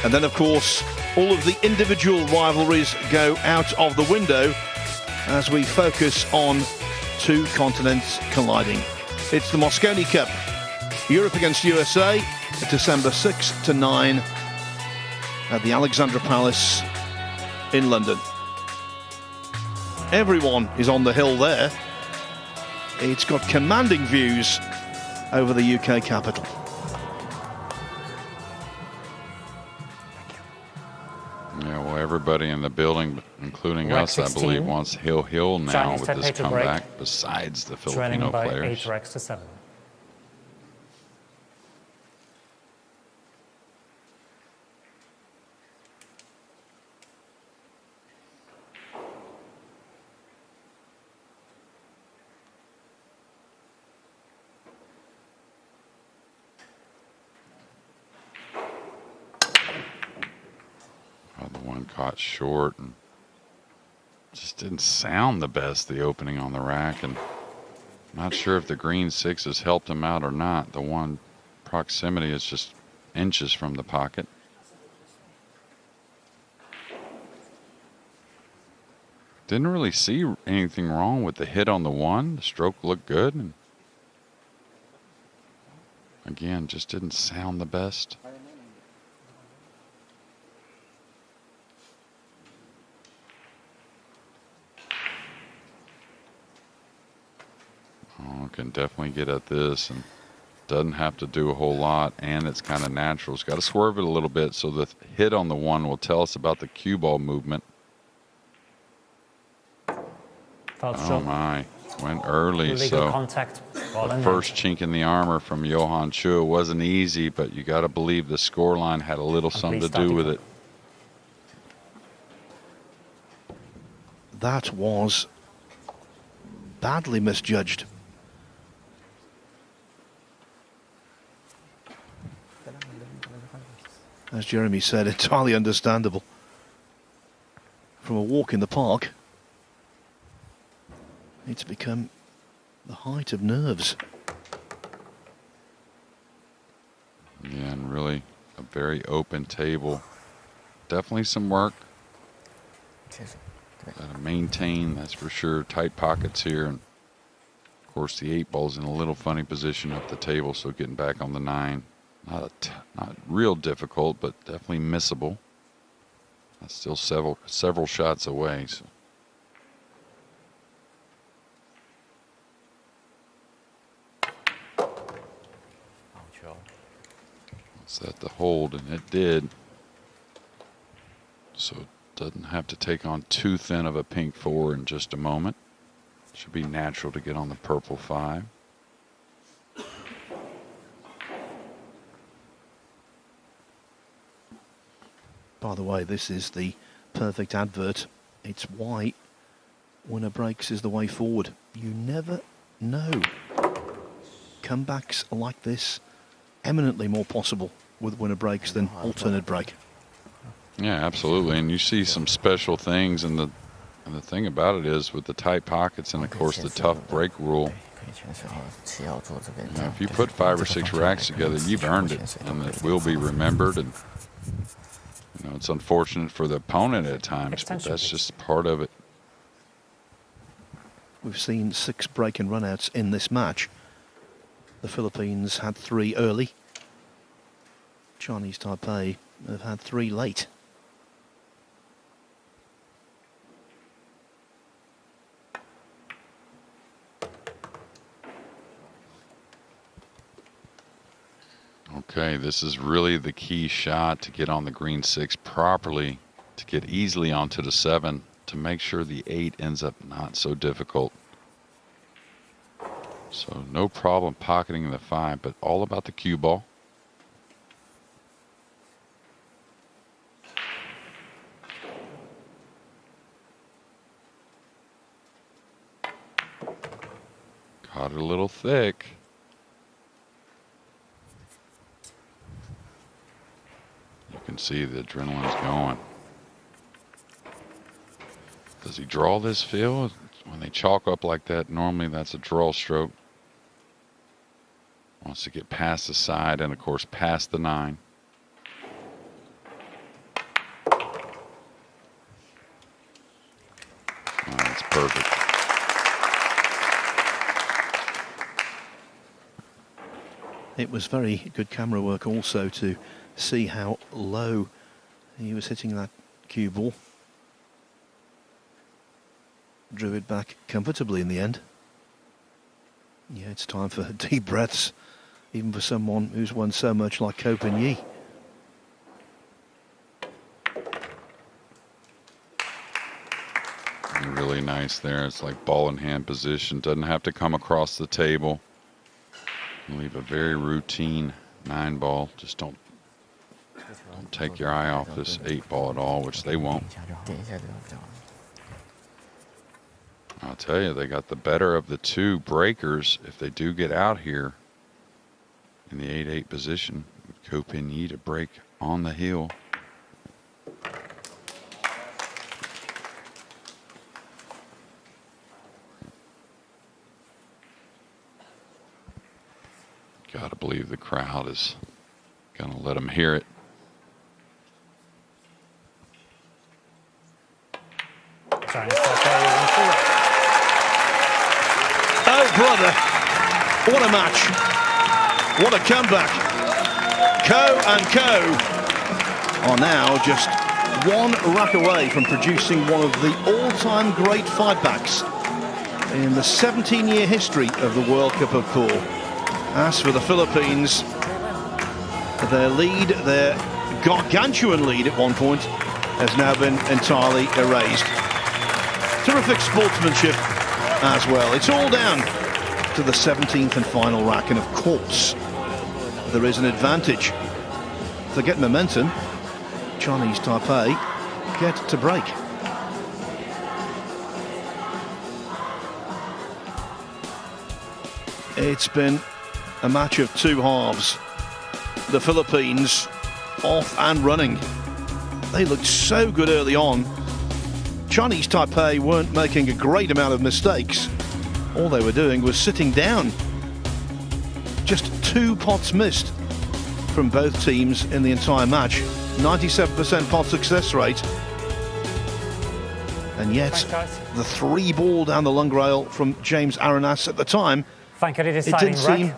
Speaker 2: And then, of course, all of the individual rivalries go out of the window as we focus on two continents colliding. It's the Mosconi Cup, Europe against USA, December 6 to 9 at the Alexandra Palace in London. Everyone is on the hill there. It's got commanding views over the UK capital.
Speaker 4: Yeah, well, everybody in the building, including
Speaker 7: Rack
Speaker 4: us, I
Speaker 7: 16.
Speaker 4: believe, wants Hill now
Speaker 7: Chinese
Speaker 4: with this
Speaker 7: Taipei to break.
Speaker 4: comeback, besides the
Speaker 7: Trailing
Speaker 4: Filipino
Speaker 7: by
Speaker 4: players.
Speaker 7: 8 racks to 7.
Speaker 4: The one caught short and just didn't sound the best, the opening on the rack, and not sure if the green 6 has helped him out or not. The one proximity is just inches from the pocket. Didn't really see anything wrong with the hit on the one. The stroke looked good, and again, just didn't sound the best. Oh, can definitely get at this and doesn't have to do a whole lot, and it's kind of natural. It's got to swerve it a little bit, so the hit on the one will tell us about the cue ball movement. Oh my, went early.
Speaker 7: Illegal
Speaker 4: So
Speaker 7: contact.
Speaker 4: the first chink in the armor from Johann Chua wasn't easy, but you got to believe the scoreline had a little something to do with it.
Speaker 2: That was badly misjudged. As Jeremy said, entirely understandable. From a walk in the park, it's become the height of nerves.
Speaker 4: Yeah, and really a very open table. Definitely some work. Got to maintain, that's for sure. Tight pockets here, and of course the 8 ball's in a little funny position up the table, so getting back on the 9, not real difficult, but definitely missable. That's still several shots away. So. Set the hold, and it did. So it doesn't have to take on too thin of a pink 4 in just a moment. Should be natural to get on the purple 5.
Speaker 2: By the way, this is the perfect advert. It's why winner breaks is the way forward. You never know. Comebacks like this, eminently more possible with winner breaks than alternate break.
Speaker 4: Yeah, absolutely. And you see some special things, and the thing about it is with the tight pockets and of course the tough break rule. You know, if you put 5 or 6 racks together, you've earned it, and it will be remembered. And you know, it's unfortunate for the opponent at times, but that's just part of it.
Speaker 2: We've seen 6 break and runouts in this match. The Philippines had 3 early. Chinese Taipei have had 3 late.
Speaker 4: Okay, this is really the key shot to get on the green 6 properly, to get easily onto the 7, to make sure the 8 ends up not so difficult. So no problem pocketing the 5, but all about the cue ball. Got it a little thick. You can see the adrenaline's going. Does he draw this field? When they chalk up like that, normally that's a draw stroke. Wants to get past the side and, of course, past the 9. Oh, that's perfect.
Speaker 2: It was very good camera work also to see how low he was hitting that cue ball. Drew it back comfortably in the end. Yeah, it's time for deep breaths, even for someone who's won so much like Ko Pin-Yi.
Speaker 4: Really nice there. It's like ball in hand position. Doesn't have to come across the table. Leave a very routine 9 ball. Just don't take your eye off this 8 ball at all, which they won't. I'll tell you, they got the better of the 2 breakers. If they do get out here in the 8-8 position, Ko Pin-Yi to break on the heel. Gotta believe the crowd is gonna let them hear it.
Speaker 2: Oh, brother, what a match. What a comeback. Ko and Ko are now just 1 rack away from producing one of the all-time great fightbacks in the 17-year history of the World Cup of Pool. As for the Philippines, their lead, their gargantuan lead at one point, has now been entirely erased. Terrific sportsmanship as well. It's all down to the 17th and final rack, and of course, there is an advantage. If they get momentum, Chinese Taipei get to break. It's been a match of 2 halves. The Philippines off and running. They looked so good early on. Chinese Taipei weren't making a great amount of mistakes. All they were doing was sitting down. Just 2 pots missed from both teams in the entire match. 97% pot success rate. And yet, the 3 ball down the lung rail from James Aranas at the time, it didn't seem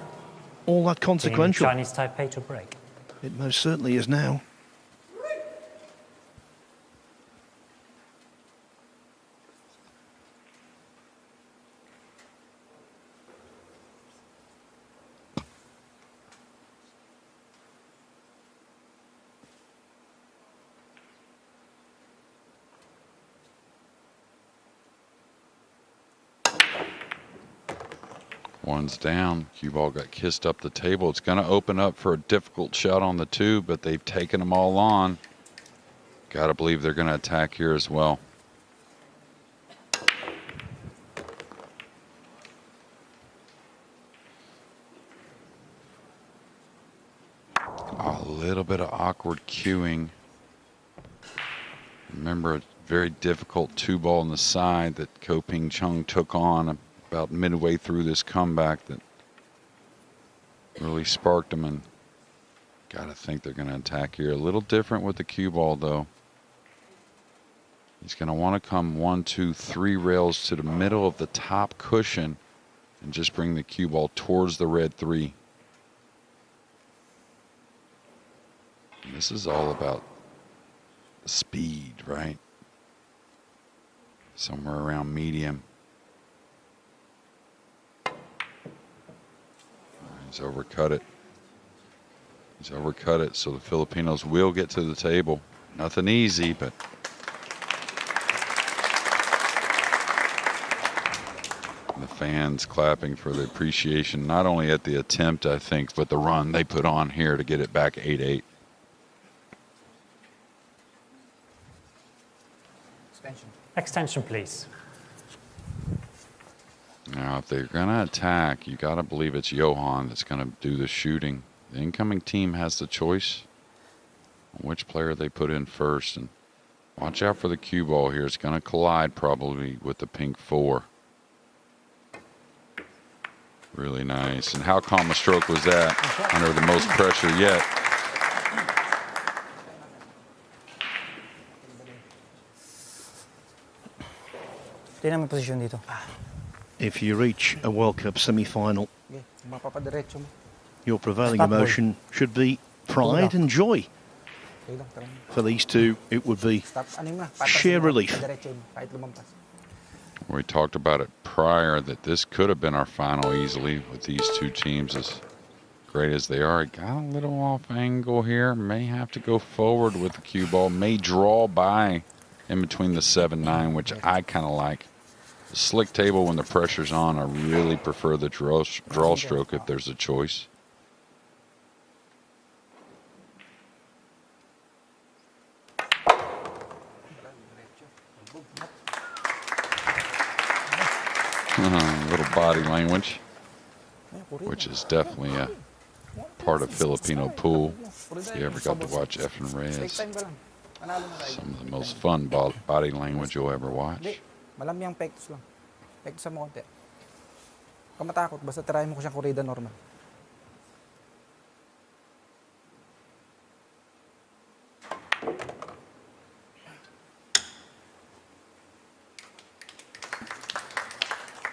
Speaker 2: all that consequential.
Speaker 7: Chinese Taipei to break.
Speaker 2: It most certainly is now.
Speaker 4: One's down. Cue ball got kissed up the table. It's going to open up for a difficult shot on the 2, but they've taken them all on. Got to believe they're going to attack here as well. A little bit of awkward cueing. Remember, a very difficult 2 ball on the side that Ko Ping-Chung took on about midway through this comeback that really sparked them, and gotta think they're going to attack here. A little different with the cue ball, though. He's going to want to come 1, 2, 3 rails to the middle of the top cushion and just bring the cue ball towards the red 3. And this is all about the speed, right? Somewhere around medium. He's overcut it. He's overcut it, so the Filipinos will get to the table. Nothing easy, but the fans clapping for the appreciation, not only at the attempt, I think, but the run they put on here to get it back 8-8.
Speaker 7: Extension, please.
Speaker 4: All Now, if they're going to attack, you got to believe it's Johann that's going to do the shooting. The incoming team has the choice on which player they put in first. And watch out for the cue ball here. It's going to collide probably with the pink 4. Really nice. And how calm a stroke was that under the most pressure yet?
Speaker 2: If you reach a World Cup semi-final, your prevailing emotion should be pride and joy. For these two, it would be sheer relief.
Speaker 4: We talked about it prior that this could have been our final easily with these two teams as great as they are. It got a little off angle here. May have to go forward with the cue ball. May draw by in between the 7-9, which I kind of like. The slick table when the pressure's on, I really prefer the draw stroke if there's a choice. Little body language, which is definitely a part of Filipino pool. If you ever got to watch F and Reyes, some of the most fun body language you'll ever watch.
Speaker 11: Malamyang pektos lang. Pektosan mo konti. Huwag matakot, basta try mo ko siyang korida normal.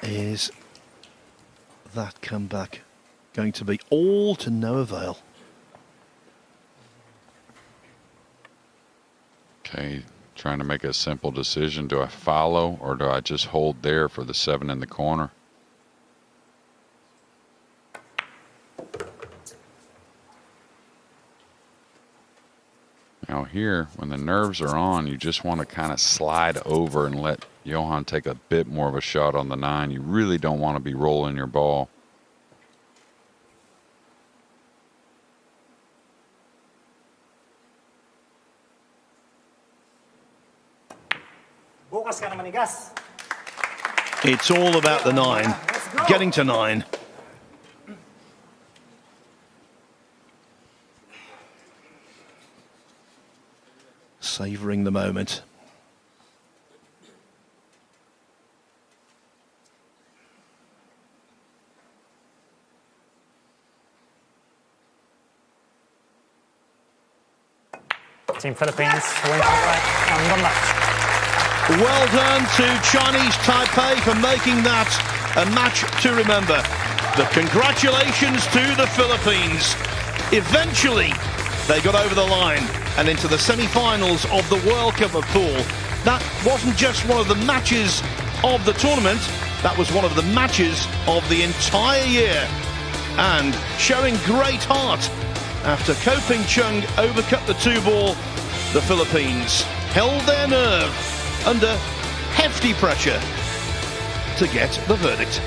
Speaker 2: Is that comeback going to be all to no avail?
Speaker 4: Okay. Trying to make a simple decision. Do I follow or do I just hold there for the 7 in the corner? Now here, when the nerves are on, you just want to kind of slide over and let Johann take a bit more of a shot on the 9. You really don't want to be rolling your ball.
Speaker 2: It's all about the 9, getting to 9. Savouring the moment.
Speaker 7: Team Philippines win on the match.
Speaker 2: Well done to Chinese Taipei for making that a match to remember. The congratulations to the Philippines. Eventually, they got over the line and into the semi-finals of the World Cup of Pool. That wasn't just one of the matches of the tournament, that was one of the matches of the entire year. And showing great heart, after Chung overcut the 2-ball, the Philippines held their nerve under hefty pressure to get the verdict.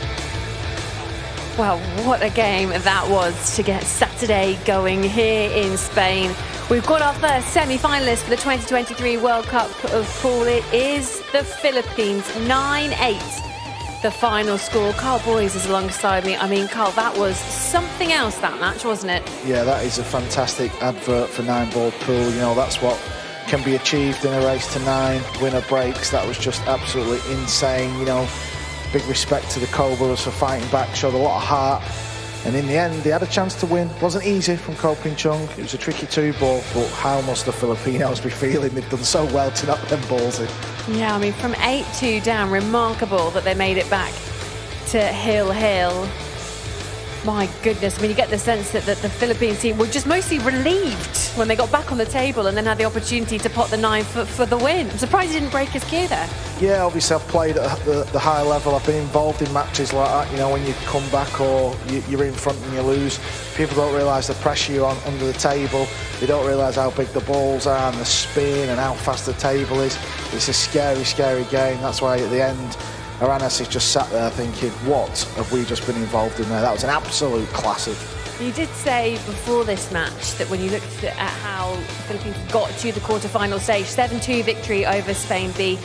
Speaker 1: Well, what a game that was to get Saturday going here in Spain. We've got our first semi-finalist for the 2023 World Cup of Pool. It is the Philippines, 9-8. The final score. Carl Boyes is alongside me. I mean, Carl, that was something else, that match, wasn't it?
Speaker 3: Yeah, that is a fantastic advert for 9-ball pool. You know, that's what can be achieved in a race to 9, winner breaks. That was just absolutely insane. You know, big respect to the Cobras for fighting back, showed a lot of heart, and in the end they had a chance to win. It wasn't easy from Chung. It was a tricky 2-ball, but how must the Filipinos be feeling? They've done so well to knock them balls in.
Speaker 1: Yeah, I mean, from 8-2 down, remarkable that they made it back to Hill. My goodness, I mean, you get the sense that the Philippines team were just mostly relieved when they got back on the table and then had the opportunity to pot the 9 for the win. I'm surprised he didn't break his cue there.
Speaker 3: Yeah, obviously I've played at the high level. I've been involved in matches like that, you know, when you come back or you're in front and you lose. People don't realise the pressure you're on under the table. They don't realise how big the balls are and the spin and how fast the table is. It's a scary, scary game. That's why at the end, Aranas is just sat there thinking, what have we just been involved in there? That was an absolute classic.
Speaker 1: You did say before this match that when you looked at how the Philippines got to the quarter-final stage, 7-2 victory over Spain B,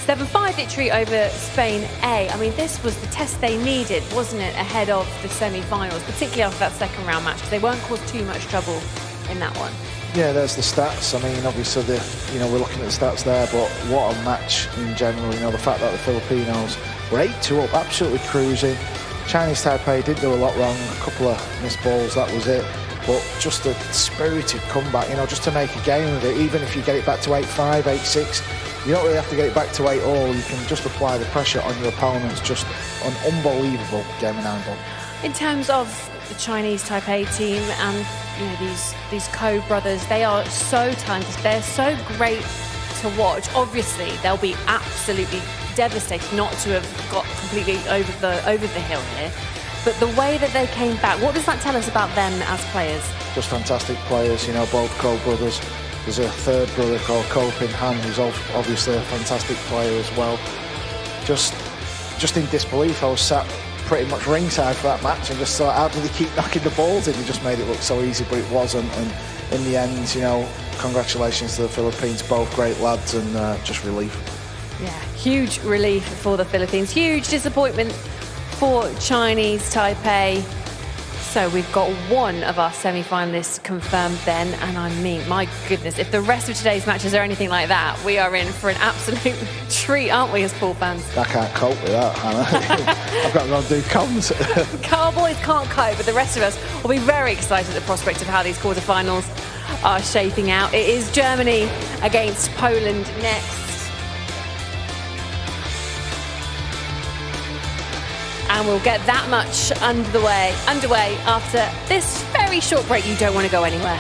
Speaker 1: 7-5 victory over Spain A. I mean, this was the test they needed, wasn't it, ahead of the semi-finals, particularly after that second round match, because they weren't caused too much trouble in that one.
Speaker 3: Yeah, there's the stats. I mean, obviously, we're looking at the stats there, but what a match in general. You know, the fact that the Filipinos were 8-2 up, absolutely cruising. Chinese Taipei didn't do a lot wrong, a couple of missed balls, that was it. But just a spirited comeback, you know, just to make a game of it. Even if you get it back to 8-5, 8-6, you don't really have to get it back to 8-all. You can just apply the pressure on your opponents. Just an unbelievable game of handball.
Speaker 1: In terms of the Chinese Taipei team and these Co brothers, they are so talented. They're so great to watch. Obviously, they'll be absolutely devastated not to have got completely over the hill here. But the way that they came back, what does that tell us about them as players? Just fantastic players, you know, both Co brothers. There's a third brother called Johann, who's obviously a fantastic player as well. Just in disbelief, I was sat pretty much ringside for that match and just thought, how did they keep knocking the balls in? They just made it look so easy, but it wasn't. And in the end, you know, congratulations to the Philippines, both great lads, and just relief. Yeah, huge relief for the Philippines. Huge disappointment for Chinese Taipei. So we've got one of our semi-finalists confirmed then, and I mean, my goodness, if the rest of today's matches are anything like that, we are in for an absolute treat, aren't we, as pool fans? I can't cope with that, Hannah. I've got to go and do comms. Cowboys can't cope, but the rest of us will be very excited at the prospect of how these quarterfinals are shaping out. It is Germany against Poland next. And we'll get that much underway after this very short break. You don't want to go anywhere.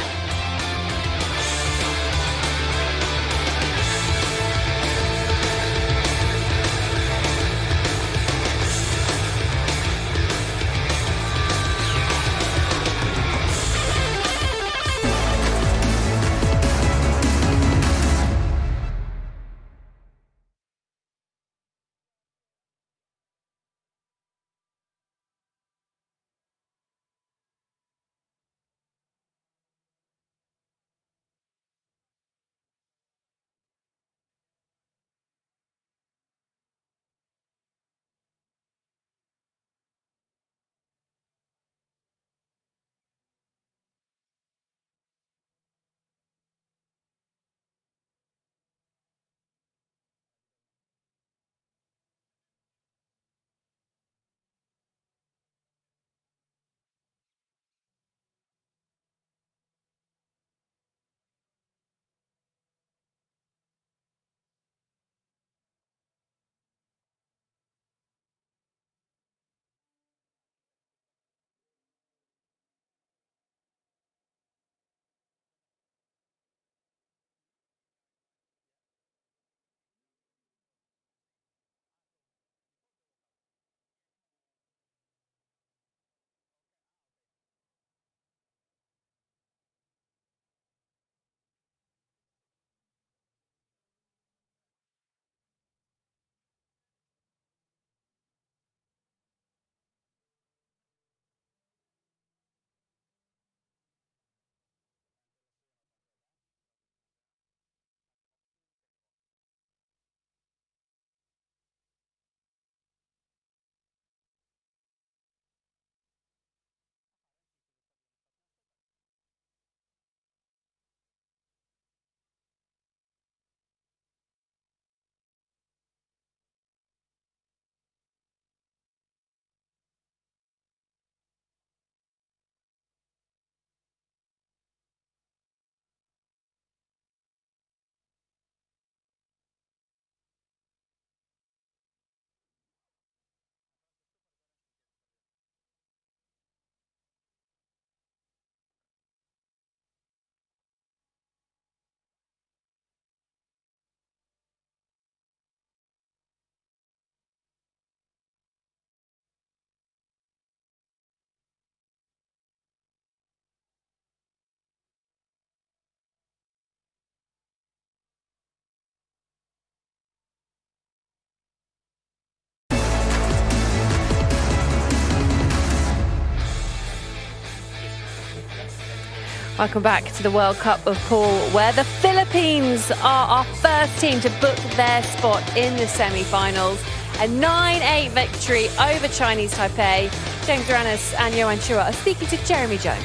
Speaker 1: Welcome back to the World Cup of Pool, where the Philippines are our first team to book their spot in the semi-finals. A 9-8 victory over Chinese Taipei. James Aranas and Johann Chua are speaking to Jeremy Jones.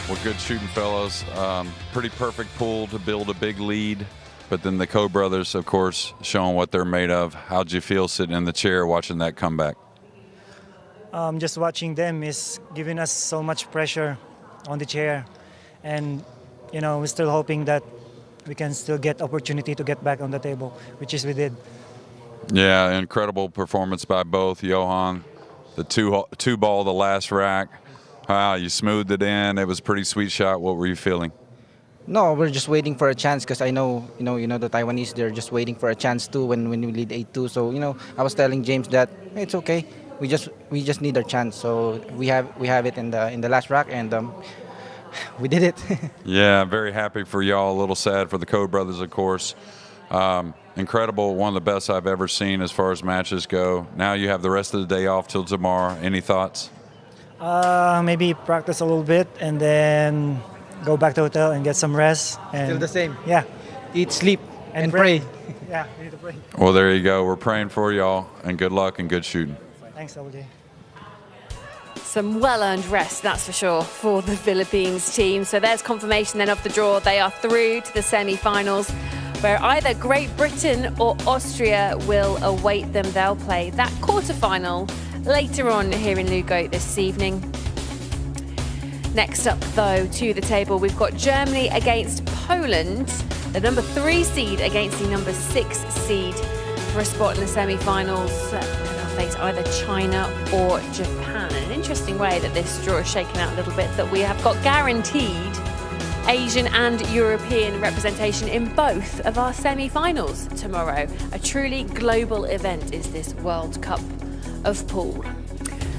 Speaker 4: Well, good shooting, fellas. Pretty perfect pool to build a big lead. But then the Ko brothers, of course, showing what they're made of. How'd you feel sitting in the chair watching that comeback?
Speaker 8: Just watching them is giving us so much pressure on the chair. And, you know, we're still hoping that we can still get opportunity to get back on the table, which is we did.
Speaker 4: Yeah, incredible performance by both. Johann, the two ball, the last rack. Wow, you smoothed it in. It was a pretty sweet shot. What were you feeling?
Speaker 11: No, we're just waiting for a chance because I know, the Taiwanese, they're just waiting for a chance too when we lead 8-2. So, I was telling James that hey, it's okay. We just need our chance. So we have it in the last rack, and we did it.
Speaker 4: Yeah, very happy for y'all. A little sad for the Ko brothers, of course. Incredible, one of the best I've ever seen as far as matches go. Now you have the rest of the day off till tomorrow. Any thoughts?
Speaker 8: Maybe practice a little bit and then go back to the hotel and get some rest. And
Speaker 11: Still the same.
Speaker 8: Yeah.
Speaker 11: Eat, sleep, and pray.
Speaker 8: Yeah, we need to pray.
Speaker 4: Well, there you go. We're praying for y'all, and good luck and good shooting.
Speaker 8: Thanks, LJ.
Speaker 1: Some well-earned rest, that's for sure, for the Philippines team. So there's confirmation then of the draw. They are through to the semi-finals, where either Great Britain or Austria will await them. They'll play that quarter-final later on here in Lugo this evening. Next up, though, to the table, we've got Germany against Poland, the number 3 seed against the number 6 seed for a spot in the semi-finals. They'll face either China or Japan. An interesting way that this draw is shaken out a little bit, that we have got guaranteed Asian and European representation in both of our semi-finals tomorrow. A truly global event is this World Cup of Pool.